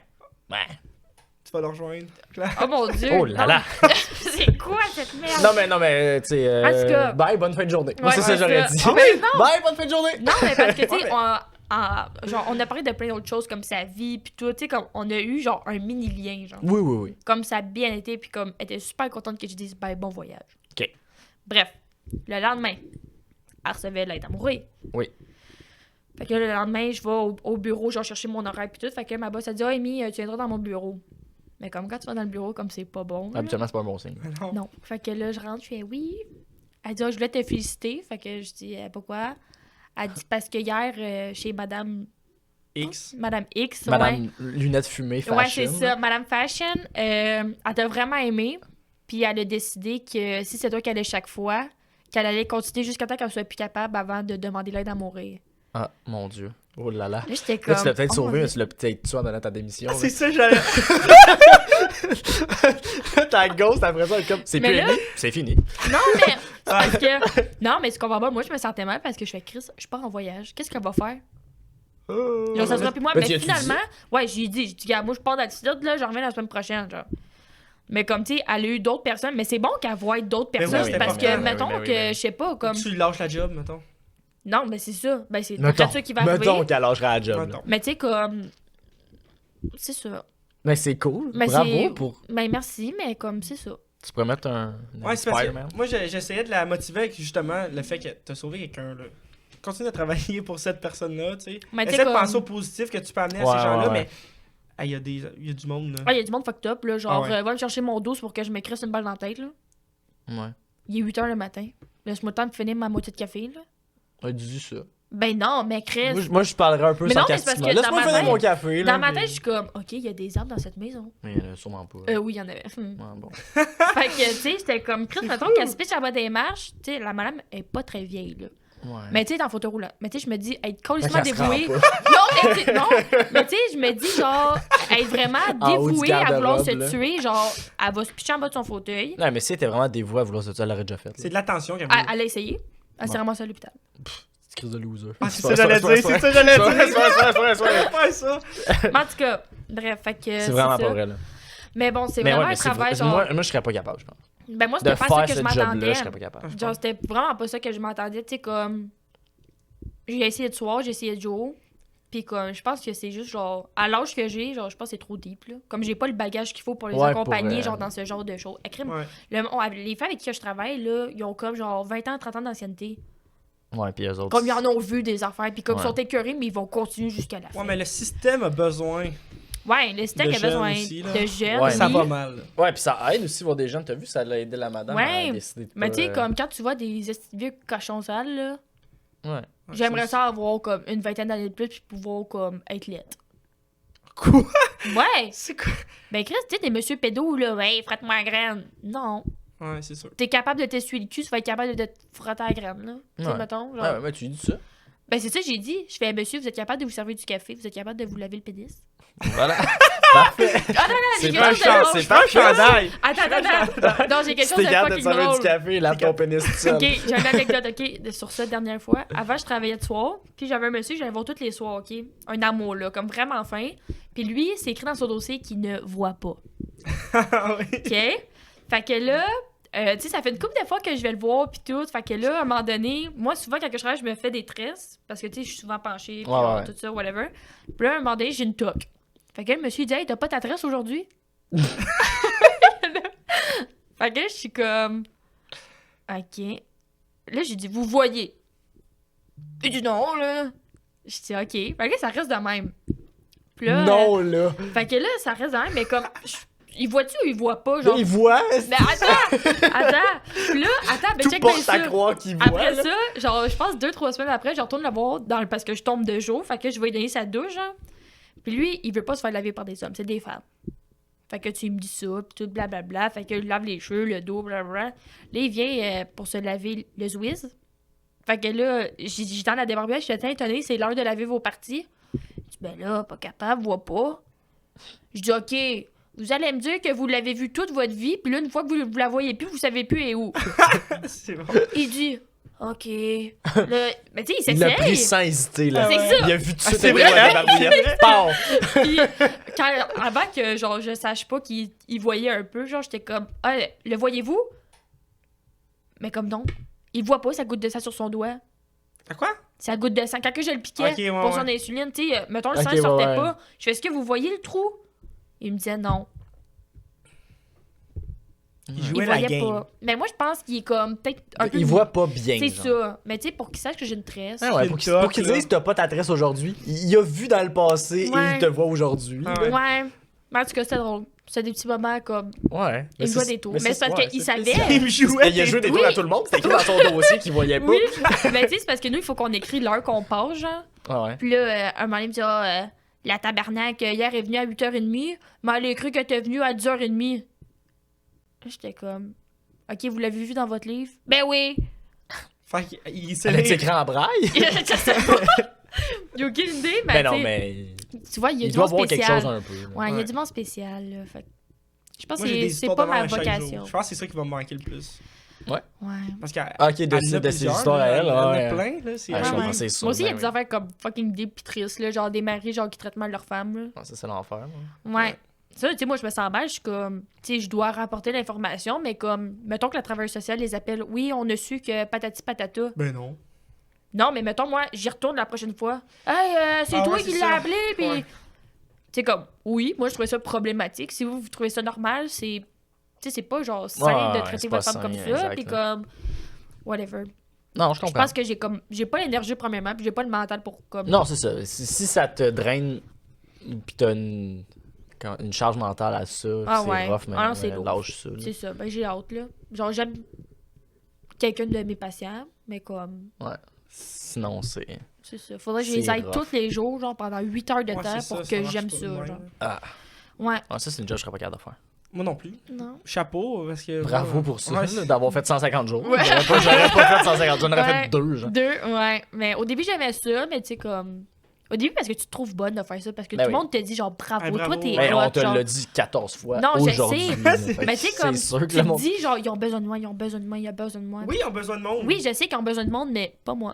Tu vas le rejoindre. Claire. Oh mon Dieu. Oh là non. là. C'est quoi cette merde? Non, mais, tu sais. En tout cas. Bye, bonne fin de journée. Moi, Ouais, c'est ça que j'aurais dit. Ah, mais non! Bye, bonne fin de journée. Non, mais parce que, tu sais, Ouais. genre, on a parlé de plein d'autres choses comme sa vie, puis tout, tu sais, comme on a eu, genre, un mini-lien, genre. Oui. Comme ça a bien été, puis comme, elle était super contente que je dise, ben, bon voyage. OK. Bref, le lendemain, elle recevait l'aide amoureuse. Oui. Fait que là, le lendemain, je vais au bureau, genre, chercher mon horaire, puis tout. Fait que ma boss a dit, ah, Amy, tu viendras dans mon bureau. Mais comme quand tu vas dans le bureau, comme c'est pas bon. là. Habituellement, c'est pas un bon signe. Non. Non. Fait que là, je rentre, je fais oui. Elle dit, ah, je voulais te féliciter. Fait que je dis, pourquoi? Elle dit, parce que hier, chez Madame X. X, Madame Lunettes fumées, fashion. ouais, c'est ça. Madame Fashion, elle t'a vraiment aimé. Puis elle a décidé que si c'est toi qui allais chaque fois, qu'elle allait continuer jusqu'à temps qu'elle soit plus capable avant de demander l'aide à mourir. Ah, mon Dieu. Oh là là. Là, j'étais comme. Là, tu l'as peut-être oh sauvé, mon mais Dieu. tu l'as peut-être tué en donnant ta démission. Ah, là. c'est ça, j'allais. Ta ghost après ça, elle est comme. C'est Mais plus là- aimé, c'est fini. Non, mais. c'est parce que. Non, mais tu comprends pas. Moi, je me sentais mal parce que je fais Chris, je pars en voyage. Qu'est-ce qu'elle va faire? Genre, ça sera plus moi. Mais Mais tu y as-tu finalement, ouais, j'ai dit, gars, moi, je pars d'altitude, là, je reviens la semaine prochaine, genre. Mais comme, tu sais, elle a eu d'autres personnes, mais c'est bon qu'elle voie d'autres Mais oui, personnes c'est parce que, important. mettons Ben oui, que, ben oui. je sais pas, comme. Tu lâches la job, mettons. Non, mais c'est ça. Ben, c'est Mettons, peut-être ça qui va arriver. mettons qu'elle lâchera la job. là. Mettons. Mais tu sais, comme. C'est ça. Mais c'est cool. Mais Bravo c'est- pour. Ben, merci, mais comme, c'est ça. Tu pourrais mettre un Ouais, c'est parce que Spider-Man. moi, j'essayais de la motiver avec justement le fait que t'as sauvé quelqu'un, là. Continue à travailler pour cette personne-là, tu sais. Mais tu Essaie sais, de comme- penser au positif que tu peux amener à Ouais, ces gens-là, ouais, mais il y a du monde, là. Ah, il y a du monde fucked up, là. Genre, Ah ouais. va me chercher mon dos pour que je me crisse une balle dans la tête, là. Ouais. Il est 8h le matin. Laisse-moi le temps de finir ma moitié de café, là. Ouais, dis ça. Ben non, mais Chris. Moi, je parlerais un peu Mais non, mais c'est sarcastiquement. parce que Laisse-moi dans ma finir tête- mon café. là, Dans ma puis- tête, je suis comme, OK, il y a des arbres dans cette maison. Mais sûrement pas. Oui, il y en avait. Ouais, bon. Fait que, tu sais, j'étais comme, Chris, mettons qu'elle se pitche à bas des marches. Tu sais, la madame est pas très vieille, là. Ouais. Mais tu sais, dans photo roulant. Mais tu sais, je me dis, être Fait complètement qu'elle se rend dévouée. pas. Non, mais tu sais, non. Mais tu sais, je me dis, genre, être vraiment En haut du dévouée à vouloir se garde-robe, là. tuer. Genre, elle va se pitcher en bas de son fauteuil. Non, mais si elle était vraiment dévouée à vouloir se tuer, elle l'aurait déjà fait. C'est de l'attention qu'elle Elle, elle a essayé. Elle s'est Ouais. ramassée à l'hôpital. C'est crise de loser. Ah, c'est ça, j'allais dire, c'est ça, j'allais dire. Ouais, ça. Mais en tout cas, bref, fait que. C'est vraiment ça. pas vrai, là. Mais bon, c'est Mais vraiment ouais, mais un c'est travail, vrai. genre. Moi, je serais pas capable, je pense. Ben, moi, De c'était pas ça faire que ce je job-là, m'attendais. je serais pas capable. Genre, c'était vraiment pas ça que je m'attendais. Tu sais, comme. J'ai essayé de soir, j'ai essayé de jour. Puis, comme, je pense que c'est juste, genre, à l'âge que j'ai, genre, je pense que c'est trop deep, là. Comme, j'ai pas le bagage qu'il faut pour les Ouais, accompagner, pour, genre, dans ce genre de choses. Crime, Ouais. les femmes avec qui je travaille, là, ils ont comme, genre, 20 ans, 30 ans d'ancienneté. Ouais, puis eux autres. Comme, ils en ont vu des affaires. Puis, comme, ils Ouais. sont écœurés, mais ils vont continuer jusqu'à la fin. Ouais, mais le système a besoin. Ouais, le steak de a besoin jeunes aussi, là. de jeunes. Ouais, Ça oui. va mal. Ouais, puis ça aide aussi voir des gens. T'as vu, ça l'a aidé la madame Ouais, à décider de Mais pas, tu sais, comme quand tu vois des vieux cochons sales, là, Ouais. j'aimerais ça avoir comme une vingtaine d'années de plus puis pouvoir comme être lettre. Quoi? Ouais! C'est quoi? Ben Chris, tu sais, des monsieur pédos, là, ouais, frette-moi la graine. Non. Ouais, c'est sûr. T'es capable de t'essuyer le cul, tu vas être capable de te frotter la graine, là. Tu sais, Ouais. mettons, genre. Ouais, ouais, tu dis ça. Ben c'est ça que j'ai dit. Je fais, monsieur, vous êtes capable de vous servir du café, vous êtes capable de vous laver le pénis. Voilà. Parfait. Ah non, non, C'est j'ai pas quelque chose de drôle. c'est pas un chandail. Attends. Non, j'ai quelque Si chose t'es de capable de fucking te servir drôle. du café, lave ton pénis tout seul. Ok, j'ai une anecdote, ok, sur ça, dernière fois. Avant, je travaillais de soir, puis j'avais un monsieur que j'allais voir tous les soirs, ok? Un amour, là, comme vraiment fin. Puis lui, c'est écrit dans son dossier qu'il ne voit pas. Ah oui. OK? Fait que là, tu sais, ça fait une couple de fois que je vais le voir, puis tout. Fait que là, à un moment donné, moi, souvent, quand je travaille, je me fais des tresses, parce que, tu sais, je suis souvent penchée, puis Ouais, genre, ouais. tout ça, whatever. Puis là, à un moment donné, j'ai une toque. Fait que là, le monsieur, il dit, hey, t'as pas ta tresse aujourd'hui? Fait que là, je suis comme, OK. Là, j'ai dit, vous voyez. Il dit non, là. Je dis, OK. Fait que là, ça reste de même. Puis là, Non, là. fait que là, ça reste de même, mais comme, il voit-tu ou il voit pas, genre? Il voit. Mais attends! Puis là, attends, ben Tout check bien porte à ça. croire qu'il voit. Après là. ça, genre, je pense 2-3 semaines après, je retourne le voir parce que je tombe de jour. Fait que je vais lui donner sa douche, genre. Puis lui, il veut pas se faire laver par des hommes, c'est des femmes. Fait que tu me dis ça, pis tout, blablabla. Fait que il lave les cheveux, le dos, blablabla. Là, il vient pour se laver le Zwiz. Fait que là, j'ai dans la débarbouillage, je suis étonnée, c'est l'heure de laver vos parties. Je dis, ben là, pas capable, vois pas. Je dis, OK, vous allez me dire que vous l'avez vu toute votre vie, puis là, une fois que vous la voyez plus, vous savez plus et où. C'est bon. Il dit, OK. Là, mais tu sais, il Il l'a pris s'essaye. sans hésiter, là. C'est ça. Il a vu tout de Ah, suite c'est un vrai, vrai hein? barbouillette. Pow! Puis, avant que genre, je sache pas qu'il voyait un peu, genre, j'étais comme, ah, le voyez-vous? Mais comme non. Il voit pas sa goutte de sang sur son doigt. À quoi? Sa goutte de sang. Quand que je le piquais Ok, ouais, pour son ouais. insuline, tu sais, mettons, le Ok, sang, il sortait ouais, ouais. pas. Je fais, est-ce que vous voyez le trou? Il me disait non. Il Il jouait la voyait game. pas. Mais moi, je pense qu'il est comme, peut-être un peu. Il voit pas bien. C'est genre. ça. Mais tu sais, pour qu'il sache que j'ai une tresse. Ah ouais, pour Une qu'il toque, dise que t'as pas ta tresse aujourd'hui, il a vu dans le passé et Ouais. il te voit aujourd'hui. Ah là. ouais. Ouais. Mais en tout cas, c'était drôle. C'était des petits moments comme. Ouais. Il jouait des tours. Mais c'est parce ouais, qu'il c'est savait. spécial. Il jouait Il a joué des tours. tours à tout le monde. C'était écrit dans son dossier qu'il voyait pas. Oui. Mais tu sais, c'est parce que nous, il faut qu'on écrit l'heure qu'on passe, genre. Ah ouais. Puis là, un moment donné, il me dit, ah, la tabarnak, hier est venue à 8h30, mais elle a cru que t'es venue à 10h30. Là, j'étais comme, OK, vous l'avez vu dans votre livre? Ben oui! Fait qu'il s'est Avec ses écran en braille. Je sais pas. J'ai aucune idée, mais, Mais non, tu sais, mais tu vois, il y a il du doit monde voir quelque spécial. chose un peu. là. Ouais, il y a Ouais. du monde spécial, là. Fait que je pense Moi, que j'ai des c'est histoires pas d'horreur ma à chaque vocation. jour. Je pense que c'est ça qui va me manquer le plus. Ouais. Parce qu'elle Ah, ok, elle de en a ses plusieurs, histoires à là. elle, Elle en a ouais. plein, là. C'est Ah, je Ouais, comprends, ouais. c'est sûr. Moi aussi, il y a ben des oui. affaires comme fucking deep pis tristes, là, genre des maris genre qui traitent mal leurs femmes. Là. Ah, ça, c'est l'enfer. moi. Ouais. Ça, tu sais, moi, je me sens mal. Je suis comme, tu sais, je dois rapporter l'information, mais comme, mettons que la travailleuse sociale les appelle. Oui, on a su que patati patata. Ben non. Non, mais mettons, moi, j'y retourne la prochaine fois. Hey, c'est Ah toi ouais, qui c'est l'as ça. appelé, puis. Ouais. Tu sais, comme, oui, moi, je trouvais ça problématique. Si vous trouvez ça normal, c'est. Tu sais, c'est pas genre sain Ouais, de c'est traiter pas votre femme comme sain, ça, exact, puis là. comme. Whatever. Non, je Je comprends. pense que j'ai comme. J'ai pas l'énergie, premièrement, puis j'ai pas le mental pour comme. Non, c'est ça. Si ça te draine, pis t'as une charge mentale à ça, Ah c'est ouais. rough, mais Ah non, c'est lourd. lâche ça. là. C'est ça. Ben, j'ai hâte, là. Genre, j'aime quelqu'un de mes patients, mais comme. Ouais. Sinon, c'est. C'est ça. Faudrait que je les C'est aide rough. tous les jours, genre pendant 8 heures de Ouais, temps c'est pour ça que marche j'aime pas ça, de même, genre. là. Ouais. Ah, ça, c'est une job que je serais pas capable de faire. Moi non plus. Non. Chapeau, parce que. Bravo pour ça, Ouais, là, d'avoir fait 150 jours. Ouais. J'aurais pas fait 150 jours, j'en aurais Ouais. fait 2, genre. Ouais. Mais au début, j'aimais ça, mais tu sais, comme. Au début, parce que tu te trouves bonne de faire ça, parce que Ben tout le oui. monde te dit, genre, bravo, Hey, bravo. toi, t'es Ben, on hot, te genre. l'a dit 14 fois Non, je aujourd'hui. sais. là. Fait que Mais tu sais, comme. c'est sûr que Tu le te monde. dis, genre, ils ont besoin de moi, ils ont besoin de moi, ils ont besoin de moi. Oui, ils ont besoin de monde. Oui, je sais qu'ils ont besoin de monde, mais pas moi.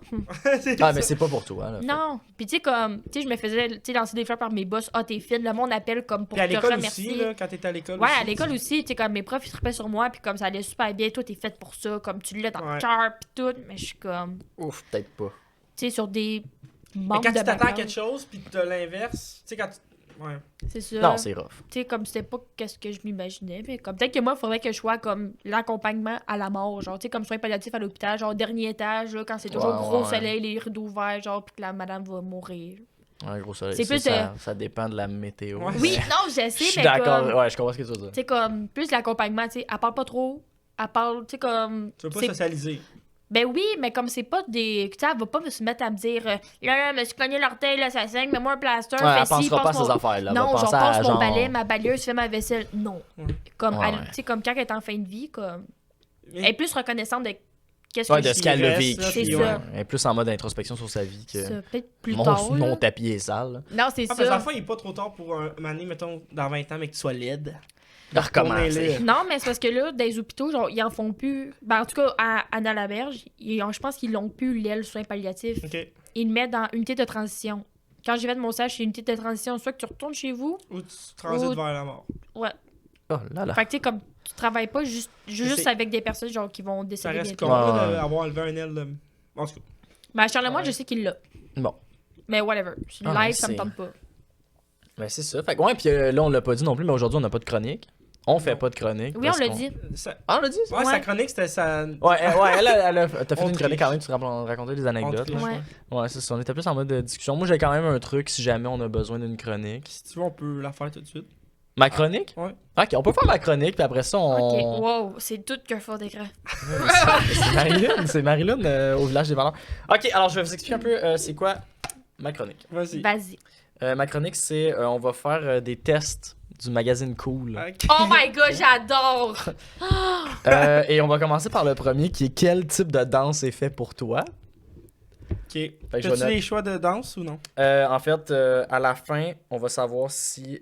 C'est Ah, ça. mais c'est pas pour toi, là. Non. Puis tu sais, comme, tu sais, je me faisais, tu sais, lancer des fleurs par mes boss. Ah, t'es fine. Le monde appelle comme pour Puis à te l'école remercier. aussi, là, quand t'étais à l'école. Ouais, aussi, à l'école aussi, tu sais, comme mes profs, ils trippaient sur moi, puis comme ça allait super bien. Toi, t'es faite pour ça, comme tu l'as dans le Ouais. cœur, puis tout. Mais je suis comme, Ouf, peut-être pas. tu sais, sur des Mais membres quand de tu t'attends à background. quelque chose, puis t'as l'inverse, tu sais, quand tu. Ouais. C'est ça. Non, c'est rough. Tu sais, comme c'était pas qu'est-ce que je m'imaginais. Mais comme peut-être que moi, il faudrait que je sois comme l'accompagnement à la mort. Genre, tu sais, comme soins palliatifs à l'hôpital, genre dernier étage, là, quand c'est toujours Ouais, gros ouais. soleil, les rideaux ouverts, genre, puis que la madame va mourir. Ouais, gros soleil. C'est ça, plus, ça dépend de la météo. Ouais. Oui, non, je sais, Je suis mais d'accord. comme. Ouais, je comprends ce que tu veux dire. Tu sais, comme, plus l'accompagnement, tu sais, elle parle pas trop. Elle parle, tu sais, comme. Tu veux pas c'est- socialiser. Ben oui, mais comme c'est pas des. Tu sais, elle va pas se mettre à me dire, là, je me suis cogné l'orteil, là, ça saigne, mets-moi un plaster, Ouais, fais elle ci, pensera pas à passe ses mon- affaires, là. Elle Non, va genre, penser à passe mon genre. balai, ma balieuse, fais ma vaisselle. Non. Ouais. Comme, Ouais, elle- ouais. tu sais, comme quand elle est en fin de vie, comme. Mais- Elle est plus reconnaissante de qu'est-ce Ouais, que de je ce qu'elle a reste, vécu. là, C'est ouais. ça. Elle est plus en mode introspection sur sa vie que. Ça, peut-être plus Mon, tard. mon là. tapis est sale. là. Non, c'est Ah, parce que dans ça. le fond, il est pas trop tard pour un année, mettons, dans 20 ans, mais que tu sois laide. De recommencer. Non, mais c'est parce que là, dans les hôpitaux, genre, ils en font plus. Ben, en tout cas, à Anna-Laberge, je pense qu'ils l'ont plus, l'aile soins palliatifs. Ok. Ils le mettent dans unité de transition. Quand j'ai fait mon stage chez unité de transition, soit que tu retournes chez vous. Ou tu transites Ou- vers la mort. Ouais. Oh là là. Fait que tu sais, comme tu travailles pas juste c'est- avec des personnes genre qui vont Ça décéder reste bientôt. con Ouais. d'avoir enlevé un aile. En tout cas. Mais à Charlemagne, Ouais. je sais qu'il l'a. Bon. Mais whatever. Ah, Live, ça me c'est- tente pas. Ben, c'est ça. Fait que, ouais, puis là, on l'a pas dit non plus, mais aujourd'hui, on n'a pas de chronique. On fait pas de chronique. Oui, on parce l'a qu'on- dit. Ah, on l'a dit? ça? Ouais, sa Ouais. chronique, c'était sa. Ouais, t'as fait On une chronique triche. quand même, tu racontais des anecdotes. On là. triche, Ouais. Ouais, c'est ça. On était plus en mode de discussion. Moi, j'ai quand même un truc si jamais on a besoin d'une chronique. Si tu veux, on peut la faire tout de suite. Ma chronique? Ouais. Ok, on peut faire ma chronique, puis après ça, on. Ok, wow, c'est tout qu'un fort d'écran. C'est Marilyn, c'est Marilyn au village des valeurs. Ok, alors je vais vous expliquer un peu c'est quoi ma chronique. Vas-y. Vas-y. Ma chronique, c'est on va faire des tests du magazine Cool. Ok. Oh my god, j'adore! Et on va commencer par le premier qui est quel type de danse est fait pour toi. Ok. que je vais As-tu noter. les choix de danse ou non? En fait, à la fin, on va savoir si.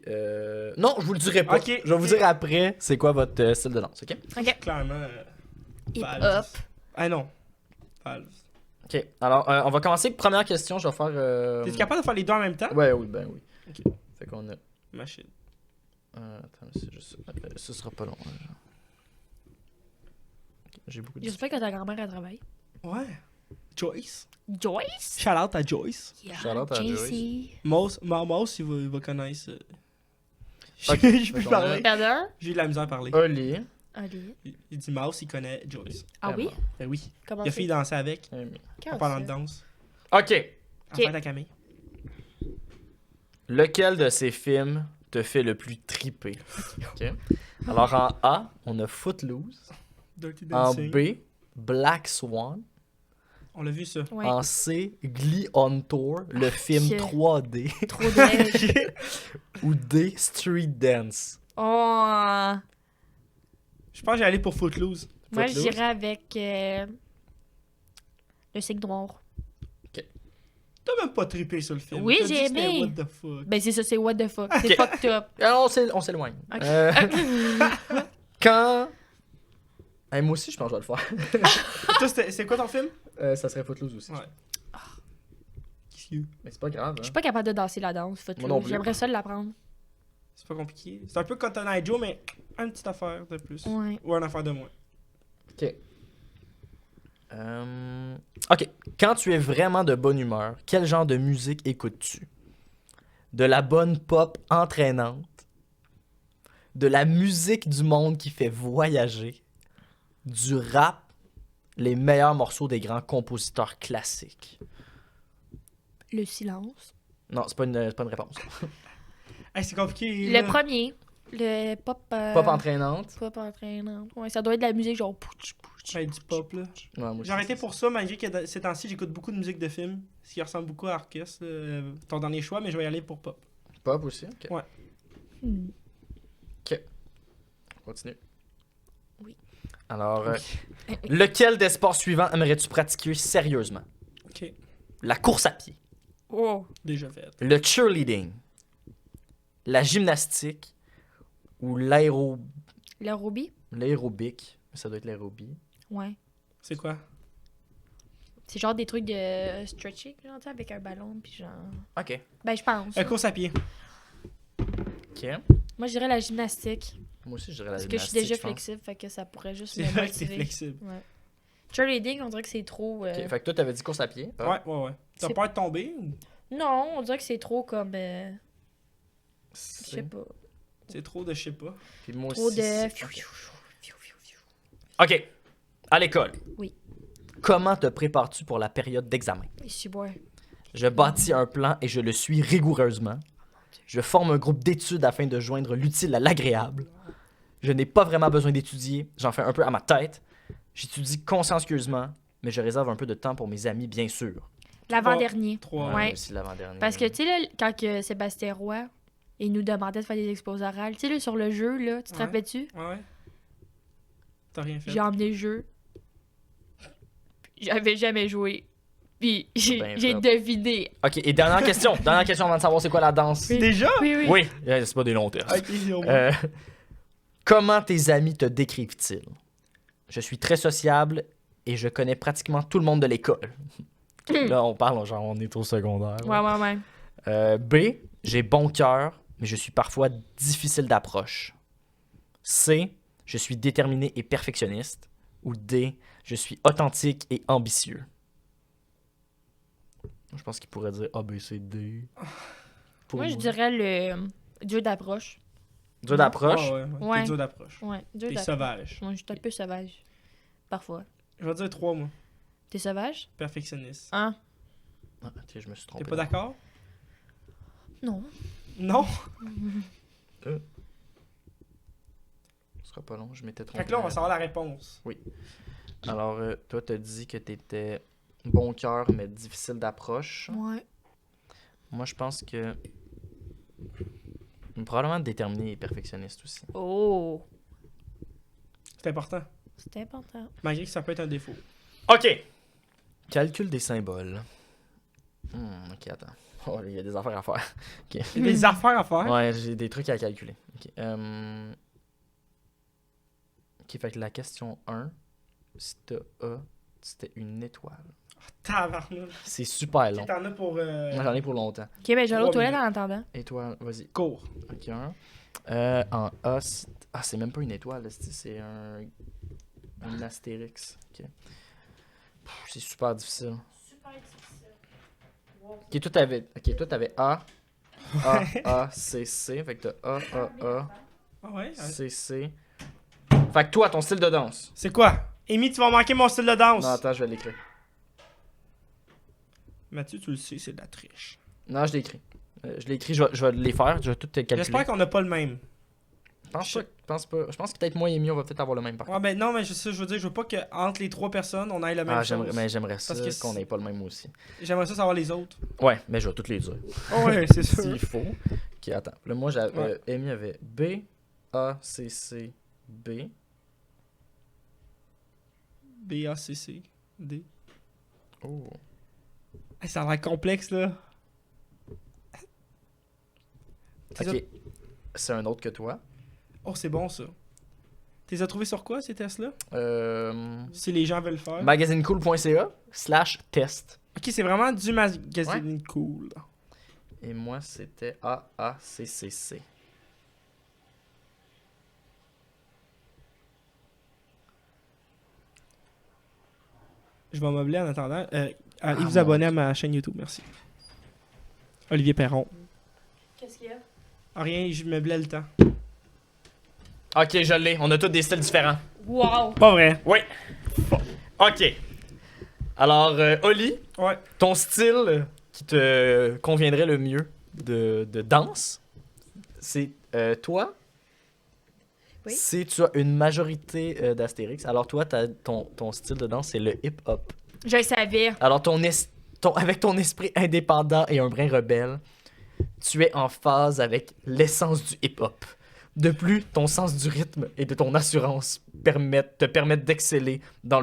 Non, je vous le dirai pas. Ok, Je vais vous ok. dire après c'est quoi votre style de danse, ok? Ok. Clairement. Hip Val. hop. Ah non. Valve. Ok, alors on va commencer avec première question. Je vais faire. T'es capable de faire les deux en même temps? Ouais, oui, ben oui. Ok. Fait qu'on a. Machine. Attends, c'est juste ça. Ce sera pas long. Hein, genre. J'ai beaucoup de. J'espère que ta grand-mère elle travaille. Ouais. Joyce. Joyce? Shout out à Joyce. Yeah, Shout-out à JC. Mouse, il va connaître. Ok, Je peux fait parler. Pardon? J'ai eu de la misère à parler. Oli. Allez. Il dit Mouse, il connaît Joyce. Ah oui? Ben oui. Comment Il a fait c'est? danser avec. Quand En parlant de ça? danse. Ok. En fait, la Camille. Lequel de ces films te fait le plus triper? Ok. Alors en A, on a Footloose. Dirty En Dancing. B, Black Swan. On l'a vu ça. Ouais. En C, Glee on Tour, le film que- 3D. Trop de... Ou D, Street Dance. Oh! Je pense que j'ai allé pour Footloose. Moi, Footloose? j'irais avec le signe noir. T'as même pas trippé sur le film. Oui, T'as dit j'ai que c'était aimé. What the fuck. Ben, c'est ça, c'est what the fuck. C'est Ok. fucked up. Alors, on s'éloigne. Ok. Quand... Hey, moi aussi, je pense que je vais le faire. Toi, c'est quoi ton film? Ça serait Footloose aussi. Ouais. Qu'est-ce que Mais c'est pas grave. Je Hein. suis pas capable de danser la danse, Moi non plus. J'aimerais ça l'apprendre. c'est pas compliqué. C'est un peu Cotton Eye Joe, mais une petite affaire de plus. Ouais. Ou une affaire de moins. Ok. Ok. Quand tu es vraiment de bonne humeur, quel genre de musique écoutes-tu? De la bonne pop entraînante? De la musique du monde qui fait voyager? Du rap? Les meilleurs morceaux des grands compositeurs classiques? Le silence. Non, c'est pas une réponse. Hey, c'est compliqué. Le là. premier. Le pop... Pop entraînante? Pop entraînant. Ouais, ça doit être de la musique genre... pouch, pouch, Ouais, du pop, là. Ouais, moi aussi, J'ai arrêté c'est pour ça, malgré que ces temps-ci, j'écoute beaucoup de musique de film. Ce qui ressemble beaucoup à orchestre. Ton dernier choix, mais je vais y aller pour pop. ça. Pop aussi? Ok. Ouais. Hmm. Continue. Oui. Alors, lequel des sports suivants aimerais-tu pratiquer sérieusement? Ok. La course à pied, Oh. Déjà fait. le cheerleading, la gymnastique ou L'aérobie? l'aérobic. Ça doit être l'aérobie. Ouais. C'est quoi? C'est genre des trucs de stretching, genre, tu sais, avec un ballon, puis genre... Ok. Ben, je pense. Course à pied. Ok. Moi, je dirais la gymnastique. Moi aussi, je dirais la Parce que je suis gymnastique, déjà pense. flexible, fait que ça pourrait juste C'est me vrai que c'est motiver. flexible. Ouais. Cheerleading, on dirait que c'est trop... Ok, fait que toi, t'avais dit course à pied. Ouais. T'as C'est- peur de tomber ou Non, on dirait que c'est trop comme... je C'est- sais pas. c'est trop de je sais pas? Puis moi Trop aussi. de... c'est- Ok. À l'école. Oui. Comment te prépares-tu pour la période d'examen? Je suis boire. Je bâtis un plan et je le suis rigoureusement. Je forme un groupe d'études afin de joindre l'utile à l'agréable. Je n'ai pas vraiment besoin d'étudier, j'en fais un peu à ma tête. J'étudie consciencieusement, mais je réserve un peu de temps pour mes amis, bien sûr. L'avant-dernier. 3. Ouais. moi aussi, l'avant-dernier. Parce que, tu sais, là, quand que Sébastien Roy, il nous demandait de faire des exposés orales, tu sais, là, sur le jeu, là, tu te Ouais. rappelles-tu? Ouais. T'as rien fait. J'ai emmené le jeu. J'avais jamais joué. Puis j'ai Ben j'ai fait. deviné. Ok, et dernière question. Dernière question avant de savoir c'est quoi la danse. Oui. Déjà? Oui, oui. Oui, c'est pas des longs termes. Ok, au moins. Comment tes amis te décrivent-ils? Je suis très sociable et je connais pratiquement tout le monde de l'école. Là, on parle, genre, on est au secondaire. Ouais, là. ouais, ouais. B, j'ai bon cœur, mais je suis parfois difficile d'approche. C, je suis déterminé et perfectionniste. Ou D, je suis authentique et ambitieux. Je pense qu'il pourrait dire A, B, C, D. Pour Moi, je dirais le jeu d'approche. Dur d'approche. Ouais. Ouais. T'es dur d'approche. Ouais, jeu T'es d'approche. sauvage. Moi, je suis un peu sauvage. Parfois. Je vais dire 3, moi. T'es sauvage? Perfectionniste. Hein? Ah, ok, je me suis trompé. T'es pas d'accord? Non. Non? Ce sera pas long, je m'étais trompé. Fait que là, on va savoir la réponse. Alors, toi, t'as dit que t'étais bon cœur, mais difficile d'approche. Ouais. Moi, je pense que. Probablement déterminé et perfectionniste aussi. Oh! C'est important. C'est important. Malgré que ça peut être un défaut. OK. Calcul des symboles. Ok, attends. Oh, il y a des affaires à faire. Il y a des affaires à faire. Ouais, j'ai des trucs à calculer. Ok, ok, fait que la question 1, si t'as A, C'était une étoile. Tabarnak. C'est super long. Ok, t'en as pour. Moi, j'en ai pour longtemps. Ok, ben je vais aller aux 3 toilettes minutes. en attendant. Étoile, vas-y. Cours. Ok, en A, c'est même pas une étoile, là, c'est un astérix. Ok. C'est super difficile. Super difficile. Ok, toi, t'avais A, A, C, C. Fait que t'as A, Ah ouais? C, C. Fait que toi, ton style de danse. C'est quoi? Amy, tu vas manquer mon style de danse. Non, attends, je vais l'écrire. Mathieu, tu le sais, c'est de la triche. Non, je l'ai écrit. Je l'ai écrit, je vais les faire, je vais tout calculer. J'espère qu'on n'a pas le même. Je pense pas. Je pense que peut-être moi et Amy, on va peut-être avoir le même par contre. Ouais, ben non, mais je veux dire, je veux pas qu'entre les 3 personnes, on ait la même Ah, chose. j'aimerais ça Parce que qu'on ait pas le même aussi. J'aimerais ça savoir les autres. Ouais, mais je vais toutes les dire. Oh, ouais, c'est sûr. S'il faut. Ok, attends. Là, moi, j'avais. Ouais. Amy avait B, A, C, C, B. B-A-C-C. D. Oh. Hey, ça a l'air complexe, là. Ok. C'est un autre que toi. Oh, c'est bon, ça. T'es as trouvé sur quoi, ces tests-là? Euh... Si les gens veulent le faire. magazinecool.ca/test. Ok, c'est vraiment du magazine cool. Et moi, c'était A, A, C, C, C. Je vais meubler en attendant. Allez vous mon abonner à ma chaîne YouTube, merci. Olivier Perron. Qu'est-ce qu'il y a? Ah, rien, je meublais le temps. Ok, je l'ai. On a tous des styles différents. Wow! Pas vrai. Oui. Ok. Alors, Oli, Ouais. ton style qui te conviendrait le mieux de danse, c'est toi. Oui. Si tu as une majorité d'Astérix, alors toi, ton style de danse, c'est le hip-hop. Je le savais. Alors, avec ton esprit indépendant et un brin rebelle, tu es en phase avec l'essence du hip-hop. De plus, ton sens du rythme et de ton assurance te permettent d'exceller dans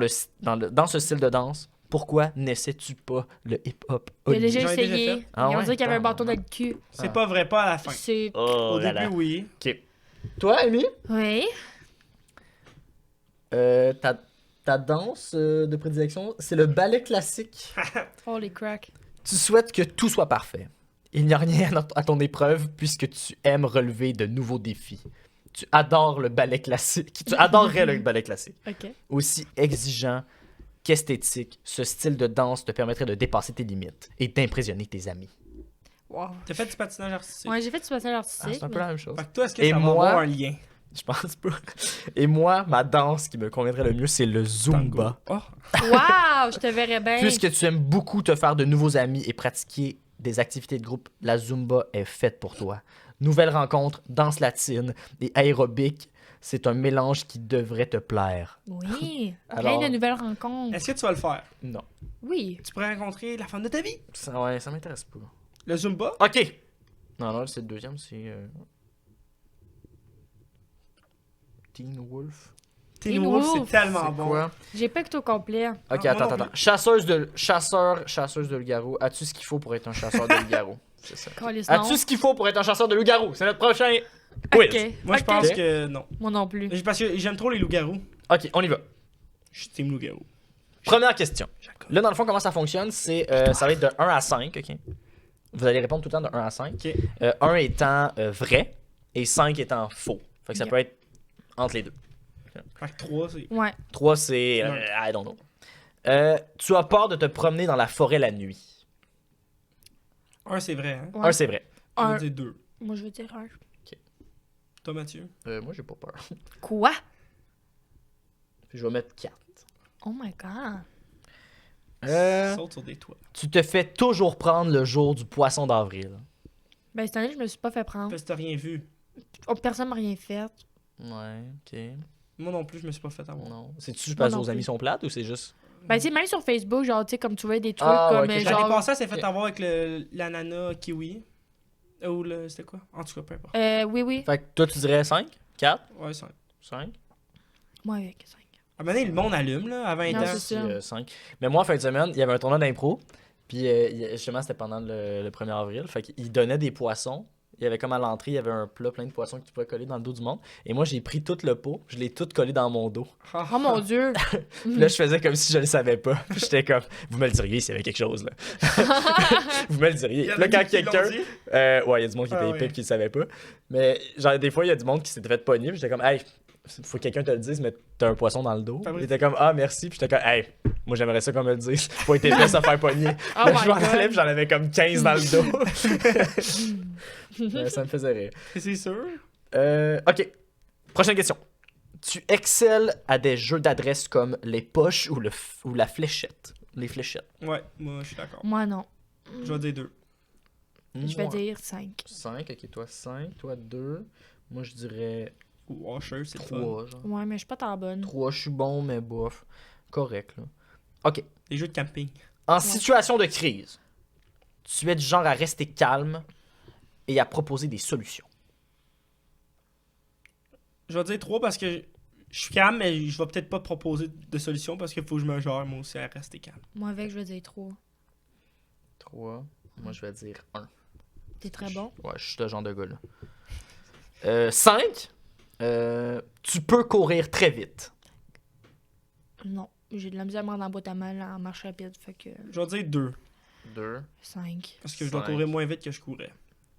ce style de danse. Pourquoi n'essaies-tu pas le hip-hop? J'ai déjà J'en ai déjà essayé. fait. Ah Ils ont ouais? dit qu'il y avait un bâton dans le cul. C'est Ah. pas vrai, pas à la fin. C'est. Oh Au là début, là. oui. Ok. Toi, Amy? Oui. Ta danse de prédilection, c'est le ballet classique. Holy crack. Tu souhaites que tout soit parfait. Il n'y a rien à ton épreuve puisque tu aimes relever de nouveaux défis. Tu adores le ballet classique. Tu adorerais le ballet classique. Ok. Aussi exigeant qu'esthétique, ce style de danse te permettrait de dépasser tes limites et d'impressionner tes amis. Wow. T'as fait du patinage artistique. Ouais, j'ai fait du patinage Ah, artistique. c'est un peu mais- la même chose. Fait que toi, est-ce que Et ça moi- va avoir un lien? Je pense pas. Et moi, ma danse qui me conviendrait le mieux, c'est le Zumba. Oh. Wow, je te verrais bien. Puisque tu aimes beaucoup te faire de nouveaux amis et pratiquer des activités de groupe, la Zumba est faite pour toi. Nouvelles rencontres, danse latine et aérobic, c'est un mélange qui devrait te plaire. Oui. Alors- Plein de nouvelles rencontres. Est-ce que tu vas le faire? Non. Oui. Tu pourrais rencontrer la femme de ta vie? Ça, ça m'intéresse pas. Le Zumba? Ok. Non, c'est le deuxième, c'est Teen Wolf. Teen Teen Wolf, Wolf. c'est tellement C'est bon. quoi? J'ai pas écouté au complet. Ok, Ah, moi attends, non attends. Chasseuse de loup-garou. As-tu ce qu'il faut pour être un chasseur de loup-garou? C'est ça. Calisse, non. As-tu ce qu'il faut pour être un chasseur de loup-garou? C'est notre prochain quiz. Ok. Moi, je Ok. pense Ok. que non. Moi non plus. Parce que j'aime trop les loups-garous. Ok, on y va. Je suis team loup-garou. Première question. Là, dans le fond, comment ça fonctionne? C'est ça va être de 1 à 5, ok? Vous allez répondre tout le temps de 1 à 5. Ok. 1 étant vrai et 5 étant faux. Fait que ça Yeah. peut être entre les deux. Fait que 3, c'est. Ouais. 3, c'est... I don't know. Tu as peur de te promener dans la forêt la nuit. 1, c'est vrai, hein? Ouais. 1, c'est vrai. On va Un. dire 2. Moi, je veux dire un. Toi, Mathieu? Moi, j'ai pas peur. Quoi? Puis je vais mettre 4. Oh my god. Saute sur des toits. Tu te fais toujours prendre le jour du poisson d'avril. Ben, cette année, je me suis pas fait prendre. Parce que t'as rien vu. Oh, personne m'a rien fait. Ouais, ok. Moi non plus, je me suis pas fait avoir. Non. C'est-tu parce que non vos amis plus. sont plates ou c'est juste... Ben, tu sais, même sur Facebook, genre, tu sais, comme tu vois des trucs Ah, comme ouais, ok. euh, L'année genre. passée, elle s'est fait Ok. avoir avec l'ananas kiwi. Ou le. C'était quoi? En tout cas, peu importe. Oui, oui. Fait que toi, tu dirais 5? 4? Ouais, 5. 5? Moi, avec 5. À un moment donné, le monde allume, là, à 20 Non, ans. c'est ça. 5. Mais moi, en fin de semaine, il y avait un tournoi d'impro. Puis justement, c'était pendant le 1er avril. Fait qu'il donnait des poissons. Il y avait comme à l'entrée, il y avait un plat plein de poissons que tu pouvais coller dans le dos du monde. Et moi, j'ai pris tout le pot, je l'ai tout collé dans mon dos. Oh mon Dieu! Puis là, je faisais comme si je le savais pas. Puis j'étais comme, vous me le diriez s'il y avait quelque chose, là. Vous me le diriez. Il y en Puis là, a quand qui l'ont quelqu'un. dit? Ouais, il y a du monde qui était Ah épais ouais. et qui le savait pas. Mais genre, des fois, il y a du monde qui s'était fait pogner. Puis j'étais comme, hey, faut que quelqu'un te le dise, mais t'as un poisson dans le dos. Fabrice. Il était comme, ah, merci. Puis j'étais comme, hey, moi, j'aimerais ça qu'on me le dise. Faut être épais, se faire pogner. Oh Là, my je m'en God. allais, puis j'en avais comme 15 dans le dos. Ça me faisait rire. C'est sûr. Ok. Prochaine question. Tu excelles à des jeux d'adresse comme les poches ou la fléchette. Les fléchettes. Ouais, moi, je suis d'accord. Moi, non. Je vais dire 2. Je vais dire 5. 5, ok, toi 5, toi 2. Moi je dirais Ou Washer, c'est le fun. 3. Genre. Ouais, mais je suis pas tant bonne. 3, je suis bon, mais bof. Correct, là. Ok. Les jeux de camping. En situation de crise, tu es du genre à rester calme et à proposer des solutions. Je vais dire 3 parce que je suis calme, mais je vais peut-être pas proposer de solution parce qu'il faut que je me gère moi aussi à rester calme. Moi, avec, je vais dire 3. 3. Moi je vais dire 1. T'es très bon. Ouais, je suis ce genre de gars là. 5. Tu peux courir très vite. Non. J'ai de la misère à me rendre en boîte à mal en marche rapide. Fait que Je vais dire 2 2. 5. parce que je dois 5. courir moins vite que je courais.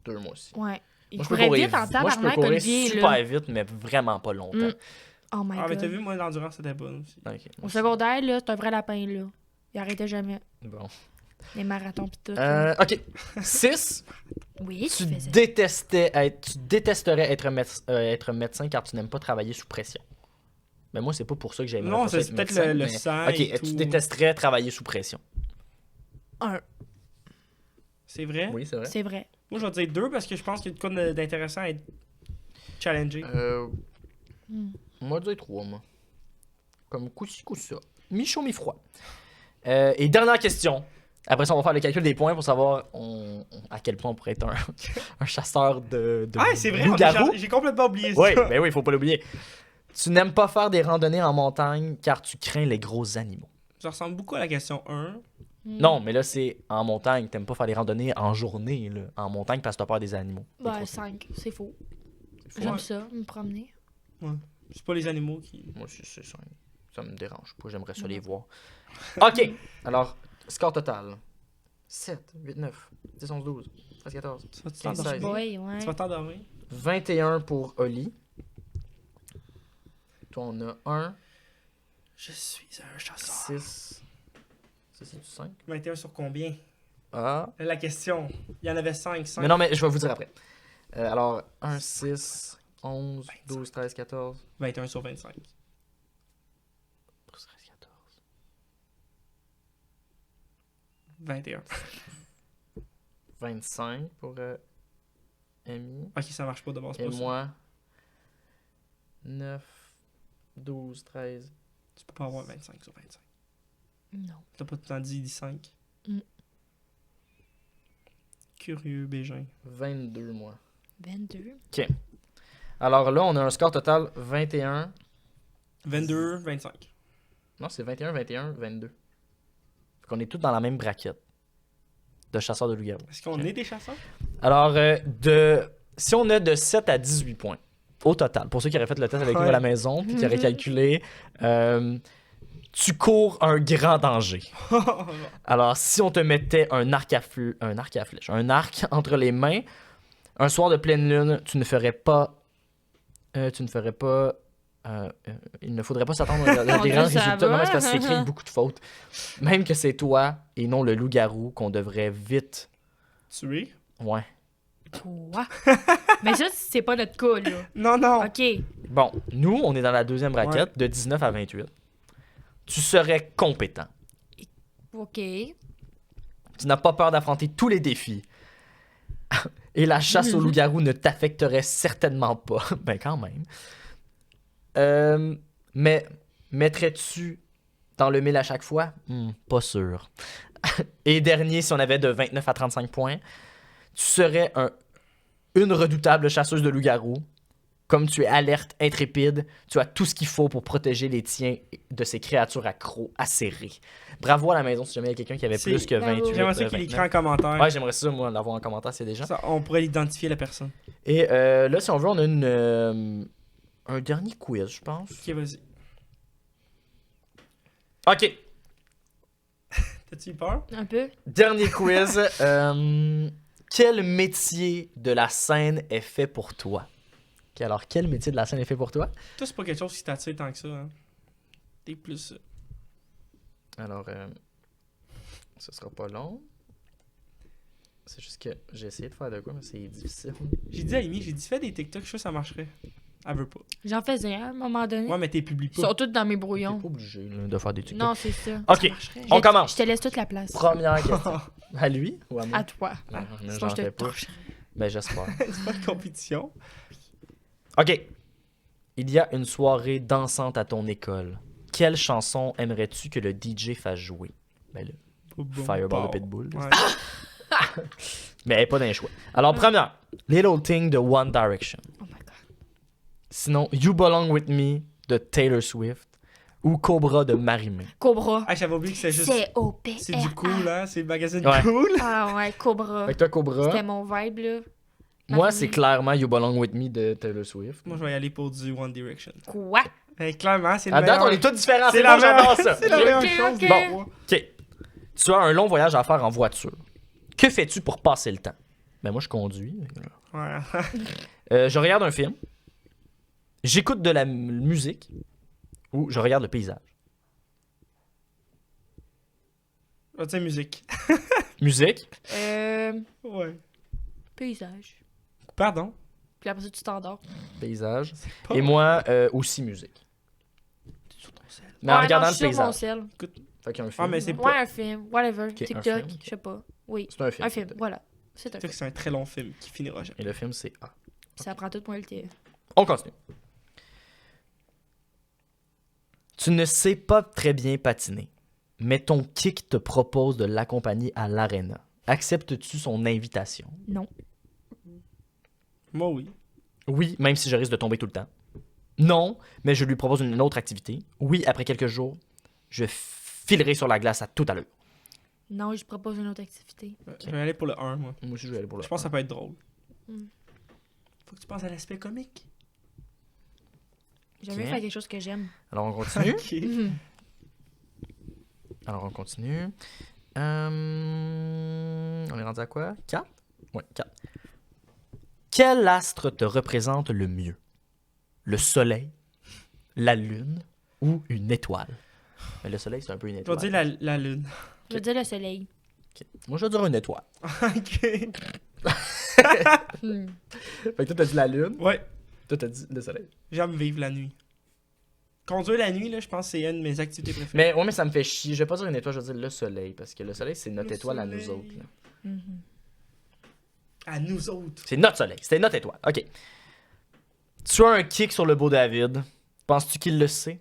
2 moi aussi. Ouais. Il Moi je peux courait courir vite en moi je peux tabarnak, courir Olivier. super Là. vite, mais vraiment pas longtemps. Mm. Oh my Ah, mais God. t'as vu, moi, l'endurance, c'était bonne aussi. Ok. Au secondaire, là, c'est un vrai lapin, là. Il arrêtait jamais. Bon. Les marathons pis tout. là. Ok. 6. Oui, Tu tu faisais. tu détesterais être médecin car tu n'aimes pas travailler sous pression. Mais moi, c'est pas pour ça que j'aime Non, pas ça c'est être peut-être médecin, le mais- sang. Ok, et tu tout. détesterais travailler sous pression. 1. C'est vrai? Oui, c'est vrai. C'est vrai. Moi, je vais dire 2 parce que je pense qu'il y a de quoi d'intéressant à être challengé. Mm. Moi, je dis 3, moi. Comme coup-ci, coup-ça. Mi-chaud, mi-froid. Et dernière question. Après ça, on va faire le calcul des points pour savoir à quel point on pourrait être un chasseur de Ah, c'est vrai, loups-garous. j'ai complètement oublié ça. Oui, ben oui, faut pas l'oublier. Tu n'aimes pas faire des randonnées en montagne car tu crains les gros animaux. Ça ressemble beaucoup à la question 1. Non, mais là, c'est en montagne. T'aimes pas faire des randonnées en journée, là. En montagne parce que t'as peur des animaux. Des Ouais, gros- 5. C'est faux. c'est fou. J'aime Ouais. ça, me promener. C'est pas les animaux qui. Moi, c'est ça. Ça me dérange pas. J'aimerais ça les voir. OK. Alors, score total. 7, 8, 9, 10, 11, 12, 13, 14, Tu vas 15, t'endormir. 16. Boy, ouais. Tu vas t'endormir. 21 pour Oli. Toi, on a 1, Je suis un chasseur. 6. Ça, c'est du 5. 21 sur combien? Ah. La question. Il y en avait 5. Mais non, mais je vais vous dire après. Alors, 1, 6, 11, 12, 13, 14. 21 sur 25. 12, 13, 14. 21. 25 pour Amy. Ok, ça marche pas de base. Et pas ça. moi, 9, 12, 13. Tu peux pas avoir 25 sur 25. Non. T'as pas tout le temps dit 5. Mm. Curieux, Bégin. 22, moi. 22. Alors là, on a un score total 21. 22, 25. Non, c'est 21, 21, 22. Fait qu'on est tous dans la même braquette de chasseurs de loups-garous. Est-ce qu'on Ok. est des chasseurs? Alors, si on a de 7 à 18 points au total, pour ceux qui auraient fait le test avec nous Ouais. à la maison puis qui auraient calculé, tu cours un grand danger. Alors, si on te mettait un arc à flèche, un arc entre les mains, un soir de pleine lune, il ne faudrait pas s'attendre à Mon des Dieu, grands ça résultats. Non, va. mais c'est parce que c'est écrit beaucoup de fautes. Même que c'est toi et non le loup-garou qu'on devrait vite. Tuer? Ouais. Quoi? Mais ça, c'est pas notre cas, là. Non, non. OK. Bon, nous, on est dans la deuxième braquette de 19 à 28. Tu serais compétent. OK. Tu n'as pas peur d'affronter tous les défis. Et la chasse au loup-garou ne t'affecterait certainement pas. Ben quand même. Mais mettrais-tu dans le mille à chaque fois? Pas sûr. Et dernier, si on avait de 29 à 35 points, tu serais une redoutable chasseuse de loup-garou. Comme tu es alerte, intrépide, tu as tout ce qu'il faut pour protéger les tiens de ces créatures accros acérées. Bravo à la maison si jamais il y a quelqu'un qui avait C'est- plus que Bravo. 28. J'aimerais ça qu'il l'écrit en 29. commentaire. Ouais, j'aimerais ça, moi, l'avoir en commentaire, c'est des gens. Ça, on pourrait identifier la personne. Et là, si on veut, on a un dernier quiz, je pense. Ok, vas-y. OK. T'as-tu eu peur? Un peu. Dernier quiz. Quel métier de la scène est fait pour toi? Ok, alors, quel métier de la scène est fait pour toi? Toi, c'est pas quelque chose qui t'attire tant que ça. Hein. T'es plus. Alors, ce sera pas long. C'est juste que j'ai essayé de faire de quoi, mais c'est difficile. J'ai dit à Amy, j'ai dit fais des TikTok, je suis sûr que ça marcherait. Elle veut pas. J'en faisais un à un moment donné. Ouais, mais t'es publies Ils pas. sont tous dans mes T'es brouillons. pas obligé là, de faire des trucs. Non, c'est ça. OK, marcherait. on Je- commence. Je te laisse toute la place. Première question. À lui ou à moi? À toi. Non, mais Sinon, j'en je te fais pas. touche. Ben, j'espère. C'est pas de compétition. OK. Il y a une soirée dansante à ton école. Quelle chanson aimerais-tu que le DJ fasse jouer? Ben là, Fireball de Pitbull. Ouais. Mais elle est pas dans les choix. Alors, première, Little Thing de One Direction. Oh my god. Sinon, You Belong With Me de Taylor Swift. Ou Cobra de Marimé. Cobra. Ah, j'avais oublié que c'est juste. C-O-P. C'est du cool, hein. C'est le magazine Ouais. cool. Ah ouais, Cobra. Avec toi, Cobra. C'était mon vibe, là. Moi, Marimé. c'est clairement You Belong With Me de Taylor Swift. Moi, je vais y aller pour du One Direction. Quoi? Clairement, c'est le À date, meilleur. on est tous différents. C'est C'est la bon, j'adore meilleure- ça. C'est la Ok, meilleure ok, chose. ok. Bon. OK. Tu as un long voyage à faire en voiture. Que fais-tu pour passer le temps? Ben moi, je conduis. Ouais. Je regarde un film. J'écoute de la musique. Ou je regarde le paysage. Ah, tu sais, musique. Musique. Ouais. Paysage. Pardon. Puis après ça, tu t'endors. Paysage. Pas Et moi, aussi musique. sur ton sel. Mais en Ouais, regardant non, le je suis sur mon paysage. sel. Fait qu'il y a un Ah, film. mais c'est Ouais, pas. un film. Whatever. un TikTok. film, ok. Je sais pas. Oui. C'est un film. Un film. Voilà. C'est un TikTok, film. c'est un très long film qui finira jamais. Et le film, c'est A. Ça prend tout pour le thé. On continue. Tu ne sais pas très bien patiner, mais ton kick te propose de l'accompagner à l'aréna. Acceptes-tu son invitation? Non. Moi, oui. Oui, même si je risque de tomber tout le temps. Non, mais je lui propose une autre activité. Oui, après quelques jours, je filerai sur la glace à tout à l'heure. Non, je propose une autre activité. Je vais aller pour le 1, moi. Moi aussi, je vais aller pour le Je pense que ça peut être drôle. Mm. Faut que tu penses à l'aspect comique. J'aime mieux Ok. faire quelque chose que j'aime. Alors, on continue. Ok. Mhm. Alors, on continue. On est rendu à quoi? 4? Ouais, 4. Quel astre te représente le mieux? Le soleil, la lune ou une étoile? Mais le soleil, c'est un peu une Je vais étoile. dire la lune. Je veux dire le soleil. Ok. Moi, je vais dire une étoile. Ok. Hmm. Fait que toi, t'as dit la lune. Ouais. Toi, t'as dit le soleil. J'aime vivre la nuit. Conduire la nuit, là, je pense que c'est une de mes activités préférées. Mais, ouais, mais ça me fait chier. Je vais pas dire une étoile, je vais dire le soleil. Parce que le soleil, c'est notre Le étoile à nous soleil. autres. là. Mhm. À nous autres. C'est notre soleil. C'était notre étoile. OK. Tu as un kick sur le beau David. Penses-tu qu'il le sait?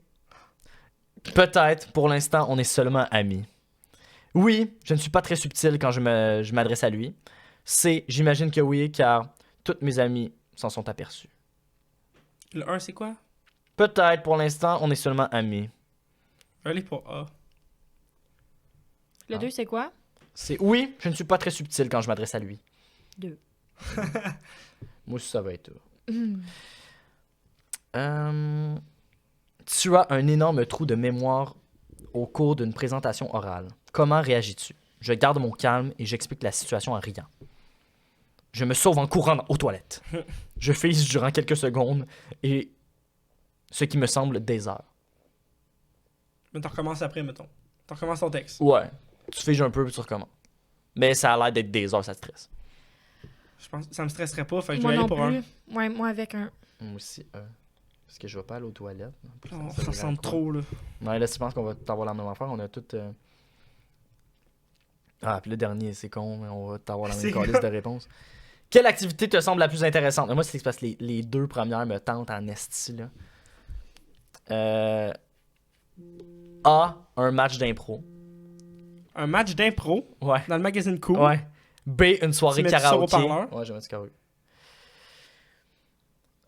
Peut-être. Pour l'instant, on est seulement amis. Oui, je ne suis pas très subtil quand je m'adresse à lui. C'est, j'imagine que oui, car toutes mes amies s'en sont aperçues. Le 1, c'est quoi? Peut-être. Pour l'instant, on est seulement amis. Je vais aller pour A. Le Ah. 2, c'est quoi? C'est oui, je ne suis pas très subtil quand je m'adresse à lui. 2. Moi aussi, ça va être. Mhm. Tu as un énorme trou de mémoire au cours d'une présentation orale. Comment réagis-tu? Je garde mon calme et j'explique la situation en riant. Je me sauve en courant aux toilettes. Je fise durant quelques secondes et ce qui me semble des heures. Mais t'en recommences après, mettons. T'en recommences ton texte. Ouais. Tu figes un peu puis tu recommences. Mais ça a l'air d'être des heures, ça stresse. Je pense que ça me stresserait pas, fait que je Moi vais aller non pour plus. 1. Ouais, moi avec un. Moi aussi, parce que je vais pas aller aux toilettes. Oh, ça ressemble trop, là. Ouais, là, je pense qu'on va t'avoir la même affaire. On a tout. Ah, puis le dernier, c'est con, mais on va t'avoir la C'est même liste de réponses. Quelle activité te semble la plus intéressante? Moi, c'est parce que les deux premières me tentent en esti, là. A, un match d'impro. Un match d'impro Ouais. dans le magazine Cool. Ouais. B, une soirée Tu mets du karaoké. haut-parleur? Ouais, je vais mettre du karaoké.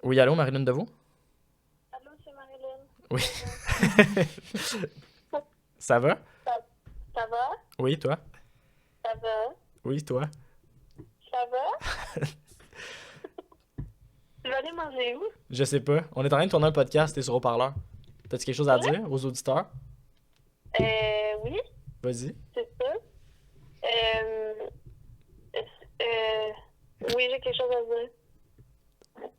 Oui, allô, Marilyn Deveau? Allô, c'est Marilyn. Oui. Ça va? Ça va? Oui, toi? Ça va? Oui, toi? Ça va? Tu vas aller manger où? Je sais pas. On est en train de tourner un podcast, t'es sur haut-parleur. T'as-tu quelque chose à dire aux auditeurs? Oui, Vas-y. c'est ça. Oui, j'ai quelque chose à dire.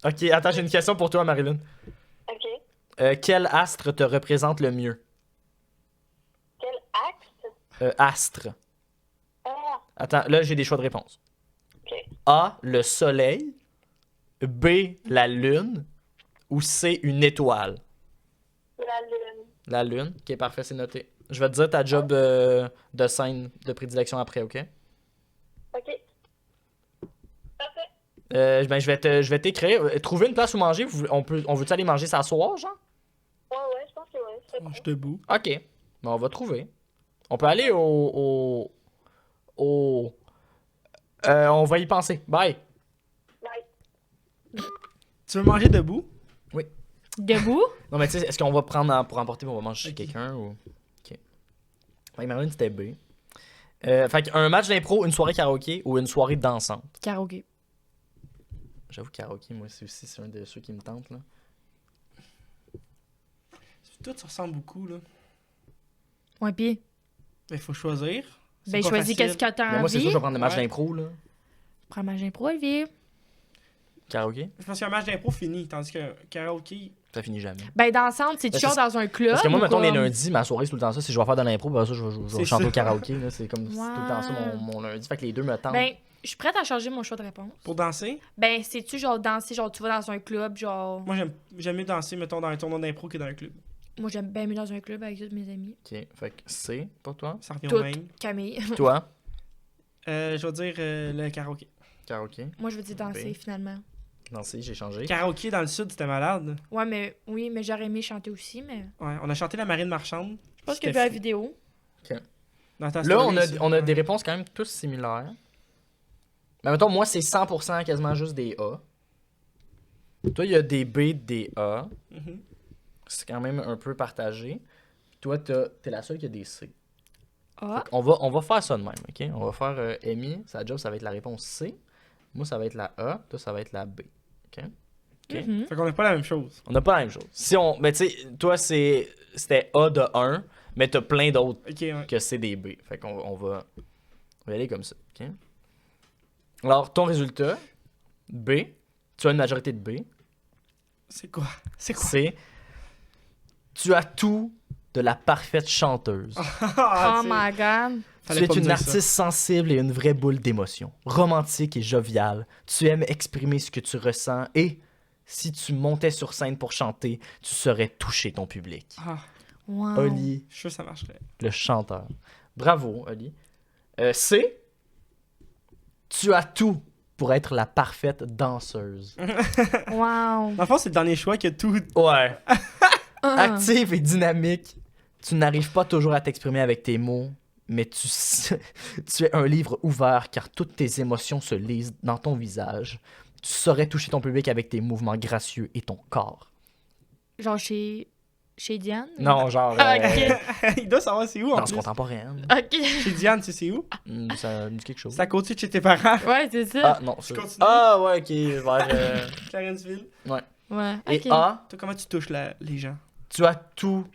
Ok, attends, j'ai une question pour toi, Marilyn. OK. Quel astre te représente le mieux? Quel axe? Astre. Ah, Attends, là, j'ai des choix de réponse. OK. A, le soleil. B, la lune. Ou C, une étoile. La lune. La lune. Ok, parfait, c'est noté. Je vais te dire ta job de scène de prédilection après, ok? OK. Parfait. Ben, je vais t'écrire. Trouver une place où manger. On veut-tu aller manger ça ce soir, genre? Ouais, je pense que oui. C'est Je bon. suis debout. Ok. Ben, on va trouver. On peut aller on va y penser. Bye. Bye. Tu veux manger debout? Debout? Non, mais tu sais, est-ce qu'on va prendre pour emporter, on va manger chez Ok. quelqu'un ou. Ok. Ouais, Marilyn, c'était B. Fait qu'un match d'impro, une soirée karaoké ou une soirée dansante. Karaoké. J'avoue, karaoké, moi, c'est un de ceux qui me tentent, là. Tout ça ressemble beaucoup, là. Ouais, pis. Il faut choisir. C'est Ben, pas choisis facile. qu'est-ce que t'as Mais moi, c'est sûr, envie. je vais prendre des matchs Ouais. d'impro, là. Prends ma impro, Olivier. Karaoké, Je pense qu'un match d'impro finit, tandis que karaoké. ça finit jamais. Ben, dansante, c'est Ben, toujours c'est- dans un club. Parce que moi, ou mettons, les comme- lundis, ma soirée, c'est tout le temps ça. Si je vais faire de l'impro, ben ça, je vais C'est chanter ça. au karaoké, là. C'est comme c'est tout le temps ça, Ouais. mon lundi. Fait que les deux me tentent. Ben, je suis prête à changer mon choix de réponse. Pour danser, Ben, c'est-tu genre danser, genre tu vas dans un club, genre. moi j'aime mieux danser, mettons, dans un tournoi d'impro que dans un club. Moi, j'aime bien mieux dans un club avec tous mes amis. Ok, fait que C, pour toi. Ça revient Toutes. au même. Camille. Puis toi, Je vais dire le karaoké. karaoké. Moi, je veux dire danser, Ben. finalement. Non, C, j'ai changé. Karaoké dans le sud, c'était malade. Ouais, mais oui, mais j'aurais aimé chanter aussi, mais. Ouais, on a chanté la marine marchande. Je pense que C'était j'ai vu la fou. vidéo. Dans ta Là, story, ça. on a des réponses quand même tous similaires. Mais mettons, moi, c'est 100% quasiment juste des A. Toi, il y a des B, des A. Mhm. C'est quand même un peu partagé. Toi, t'es la seule qui a des C. Ah, On va faire ça de même, ok? On va faire Amy, sa job, ça va être la réponse C. Moi, ça va être la A. Toi, ça va être la B. Ok? Ok. mhm. Fait qu'on n'a pas la même chose. On n'a pas la même chose. Si on. Mais tu sais, toi, c'était A de 1, mais t'as plein d'autres Ok, ouais. que C, des B. Fait qu'on on va y aller comme ça, ok? Alors, ton résultat, B, tu as une majorité de B. C'est quoi? C'est quoi? C, tu as tout de la parfaite chanteuse. Ah, Oh tu sais, my god. fallait Tu es pas me une dire ça. artiste sensible et une vraie boule d'émotion. Romantique et joviale, tu aimes exprimer ce que tu ressens et si tu montais sur scène pour chanter, tu saurais toucher ton public. Ah, Wow. Oli, je suis sûr que ça marcherait. le chanteur. Bravo, Oli. C, tu as tout pour être la parfaite danseuse. Wow. Dans le fond, c'est le dernier choix qui a tout. Ouais. Ah. Active et dynamique, tu n'arrives pas toujours à t'exprimer avec tes mots, mais tu es un livre ouvert car toutes tes émotions se lisent dans ton visage. Tu saurais toucher ton public avec tes mouvements gracieux et ton corps. Genre chez Diane? Non, genre Ah, ok. Il doit savoir c'est où en danse plus. contemporaine. Ok. Chez Diane, tu sais c'est où? Ça me dit quelque chose. C'est à côté de chez tes parents. Ouais, c'est ça. Ah non, ça. continues? Ah ouais, ok, vers Clarenceville. Ouais. Et Ok. A, Toi, comment tu touches les gens? tu as tout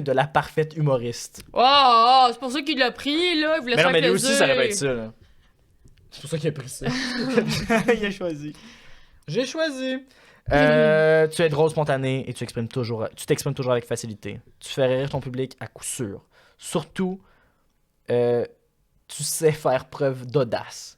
de la parfaite humoriste. Oh, c'est pour ça qu'il l'a pris, là. Il voulait Mais se non, faire mais lui aussi, plaisir. ça aurait pu être ça, là. C'est pour ça qu'il a pris ça. Il a choisi. J'ai choisi. Tu es drôle, spontané et tu t'exprimes toujours avec facilité. Tu fais rire ton public à coup sûr. Surtout, tu sais faire preuve d'audace.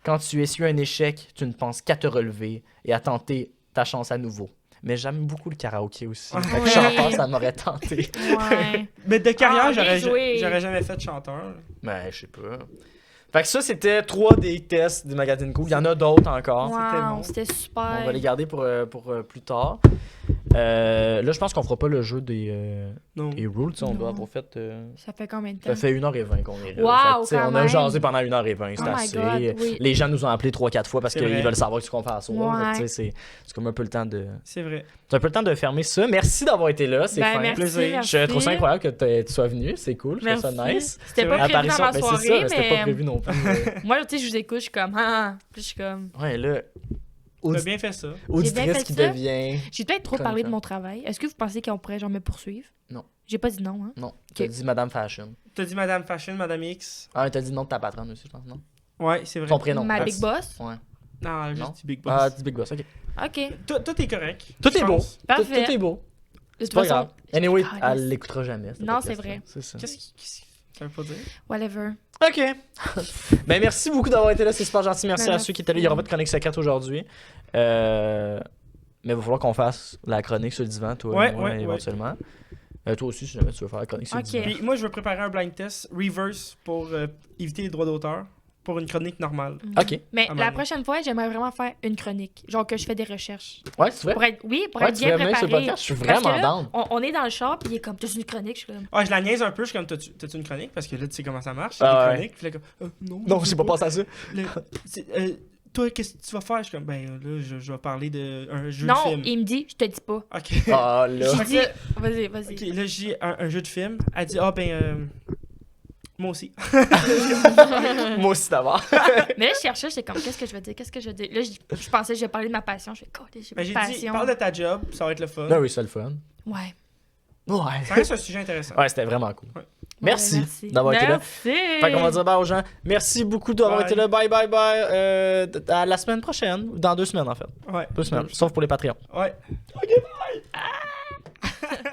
Quand tu essuies un échec, tu ne penses qu'à te relever et à tenter ta chance à nouveau. Mais j'aime beaucoup le karaoké aussi. Fait que Oui. chanteur, ça m'aurait tenté. Ouais. Mais de carrière, Ah, bien joué. j'aurais jamais fait de chanteur. Mais je sais pas. Fait que ça, c'était 3 des tests du magazine Cool. Il y en a d'autres encore. c'était Wow, bon. c'était super. On va les garder pour plus tard. Là, je pense qu'on fera pas le jeu des Non. rules. On Non. doit avoir fait. Ça fait combien de temps? Ça fait 1h20 qu'on est là. Wow, Fait que, tu sais, quand on a même. jasé pendant 1h20, c'est Oh my assez. God, oui. Les gens nous ont appelés 3-4 fois parce C'est qu'ils vrai. veulent savoir ce qu'on fait à soir. Ouais. Fait que, tu sais, c'est comme un peu le temps de. C'est vrai. C'est un peu le temps de fermer ça. Merci d'avoir été là, c'est fin. Merci, Plaisir. merci. Je trouve ça incroyable que tu sois venu, c'est cool, je trouve ça Merci. nice. C'était pas vrai. prévu dans ma ben, soirée, c'est ça, c'était pas mais prévu non plus. moi, tu sais, je vous écoute, je suis comme, ah, puis je suis comme, Ouais, là, T'as bien fait ça. auditrice fait qui ça. devient. j'ai peut-être trop parlé de Chroniqueur. mon travail. Est-ce que vous pensez qu'on pourrait genre me poursuivre? Non. J'ai pas dit non, hein? Non, t'as dit Madame Fashion. T'as dit Madame Fashion, Madame X. Ah, t'as dit non de ta patronne aussi, je pense, non? Ouais, c'est vrai. Son prénom. Ma Ah, big boss? Ouais. Non, Non. juste dit Big Boss. Ah, tu dis Big Boss, ok. OK. Tout est correct. Tout je est beau. pense. Tout, Parfait. tout est beau. De C'est pas grave. Anyway, calisse. elle l'écoutera jamais. ce Non, podcast-là. c'est vrai. C'est ça. Qu'est-ce que ça veut pas dire? Whatever. Ok. Ben, merci beaucoup d'avoir été là, c'est super gentil. Merci Ben, à ceux qui étaient là. Il n'y aura pas de chronique secrète aujourd'hui. Mais il va falloir qu'on fasse la chronique sur le divan, toi Ouais, et moi, ouais, ouais. éventuellement. Toi aussi, si jamais tu veux faire la chronique sur Ok. le divan. Puis moi, je veux préparer un blind test reverse pour éviter les droits d'auteur pour une chronique normale. Ok. Mais Ah, la ben, prochaine fois, j'aimerais vraiment faire une chronique. Genre que je fais des recherches. Ouais, tu veux? Pour être, oui, pour Ouais, être tu bien veux venir sur le préparé. podcast? Je suis Parce que vraiment là, down. on est dans le char, puis il est comme, t'as une chronique? Je suis comme, Ah, je la niaise un peu, je suis comme, t'as-tu une chronique? Parce que là, tu sais comment ça marche, Ah, des ouais. chroniques. Puis là, comme, non. Non, je j'ai sais pas pensé à ça. Toi, qu'est-ce que tu vas faire? Je suis comme, ben là, je vais parler d'un jeu non, de film. il me dit, je te dis pas. Ok. Ah, là. J'ai Fait dit, que- vas-y, vas-y. Ok, là, je dis un jeu de film. Elle dit, ah, ben, moi aussi. Moi aussi d'abord. Mais là, je cherchais, j'étais comme, qu'est-ce que je vais dire? Qu'est-ce que je vais dire? Là, je pensais que je vais parler de ma passion. Je fais, God, j'ai Ben, pas j'ai de dit, passion. parle de ta job, ça va être le fun. Ben oui, c'est le fun. Ouais. Ouais. Ça reste un sujet intéressant. Ouais, c'était vraiment cool. Ouais. Merci, Ouais, d'avoir été là. Merci. Fait qu'on va dire bye aux gens. Merci beaucoup d'avoir Bye. été là. Bye, bye, bye. À la semaine prochaine. Dans 2 semaines, en fait. Ouais. 2 semaines. Sauf pour les Patreons. Ouais. Ok, bye!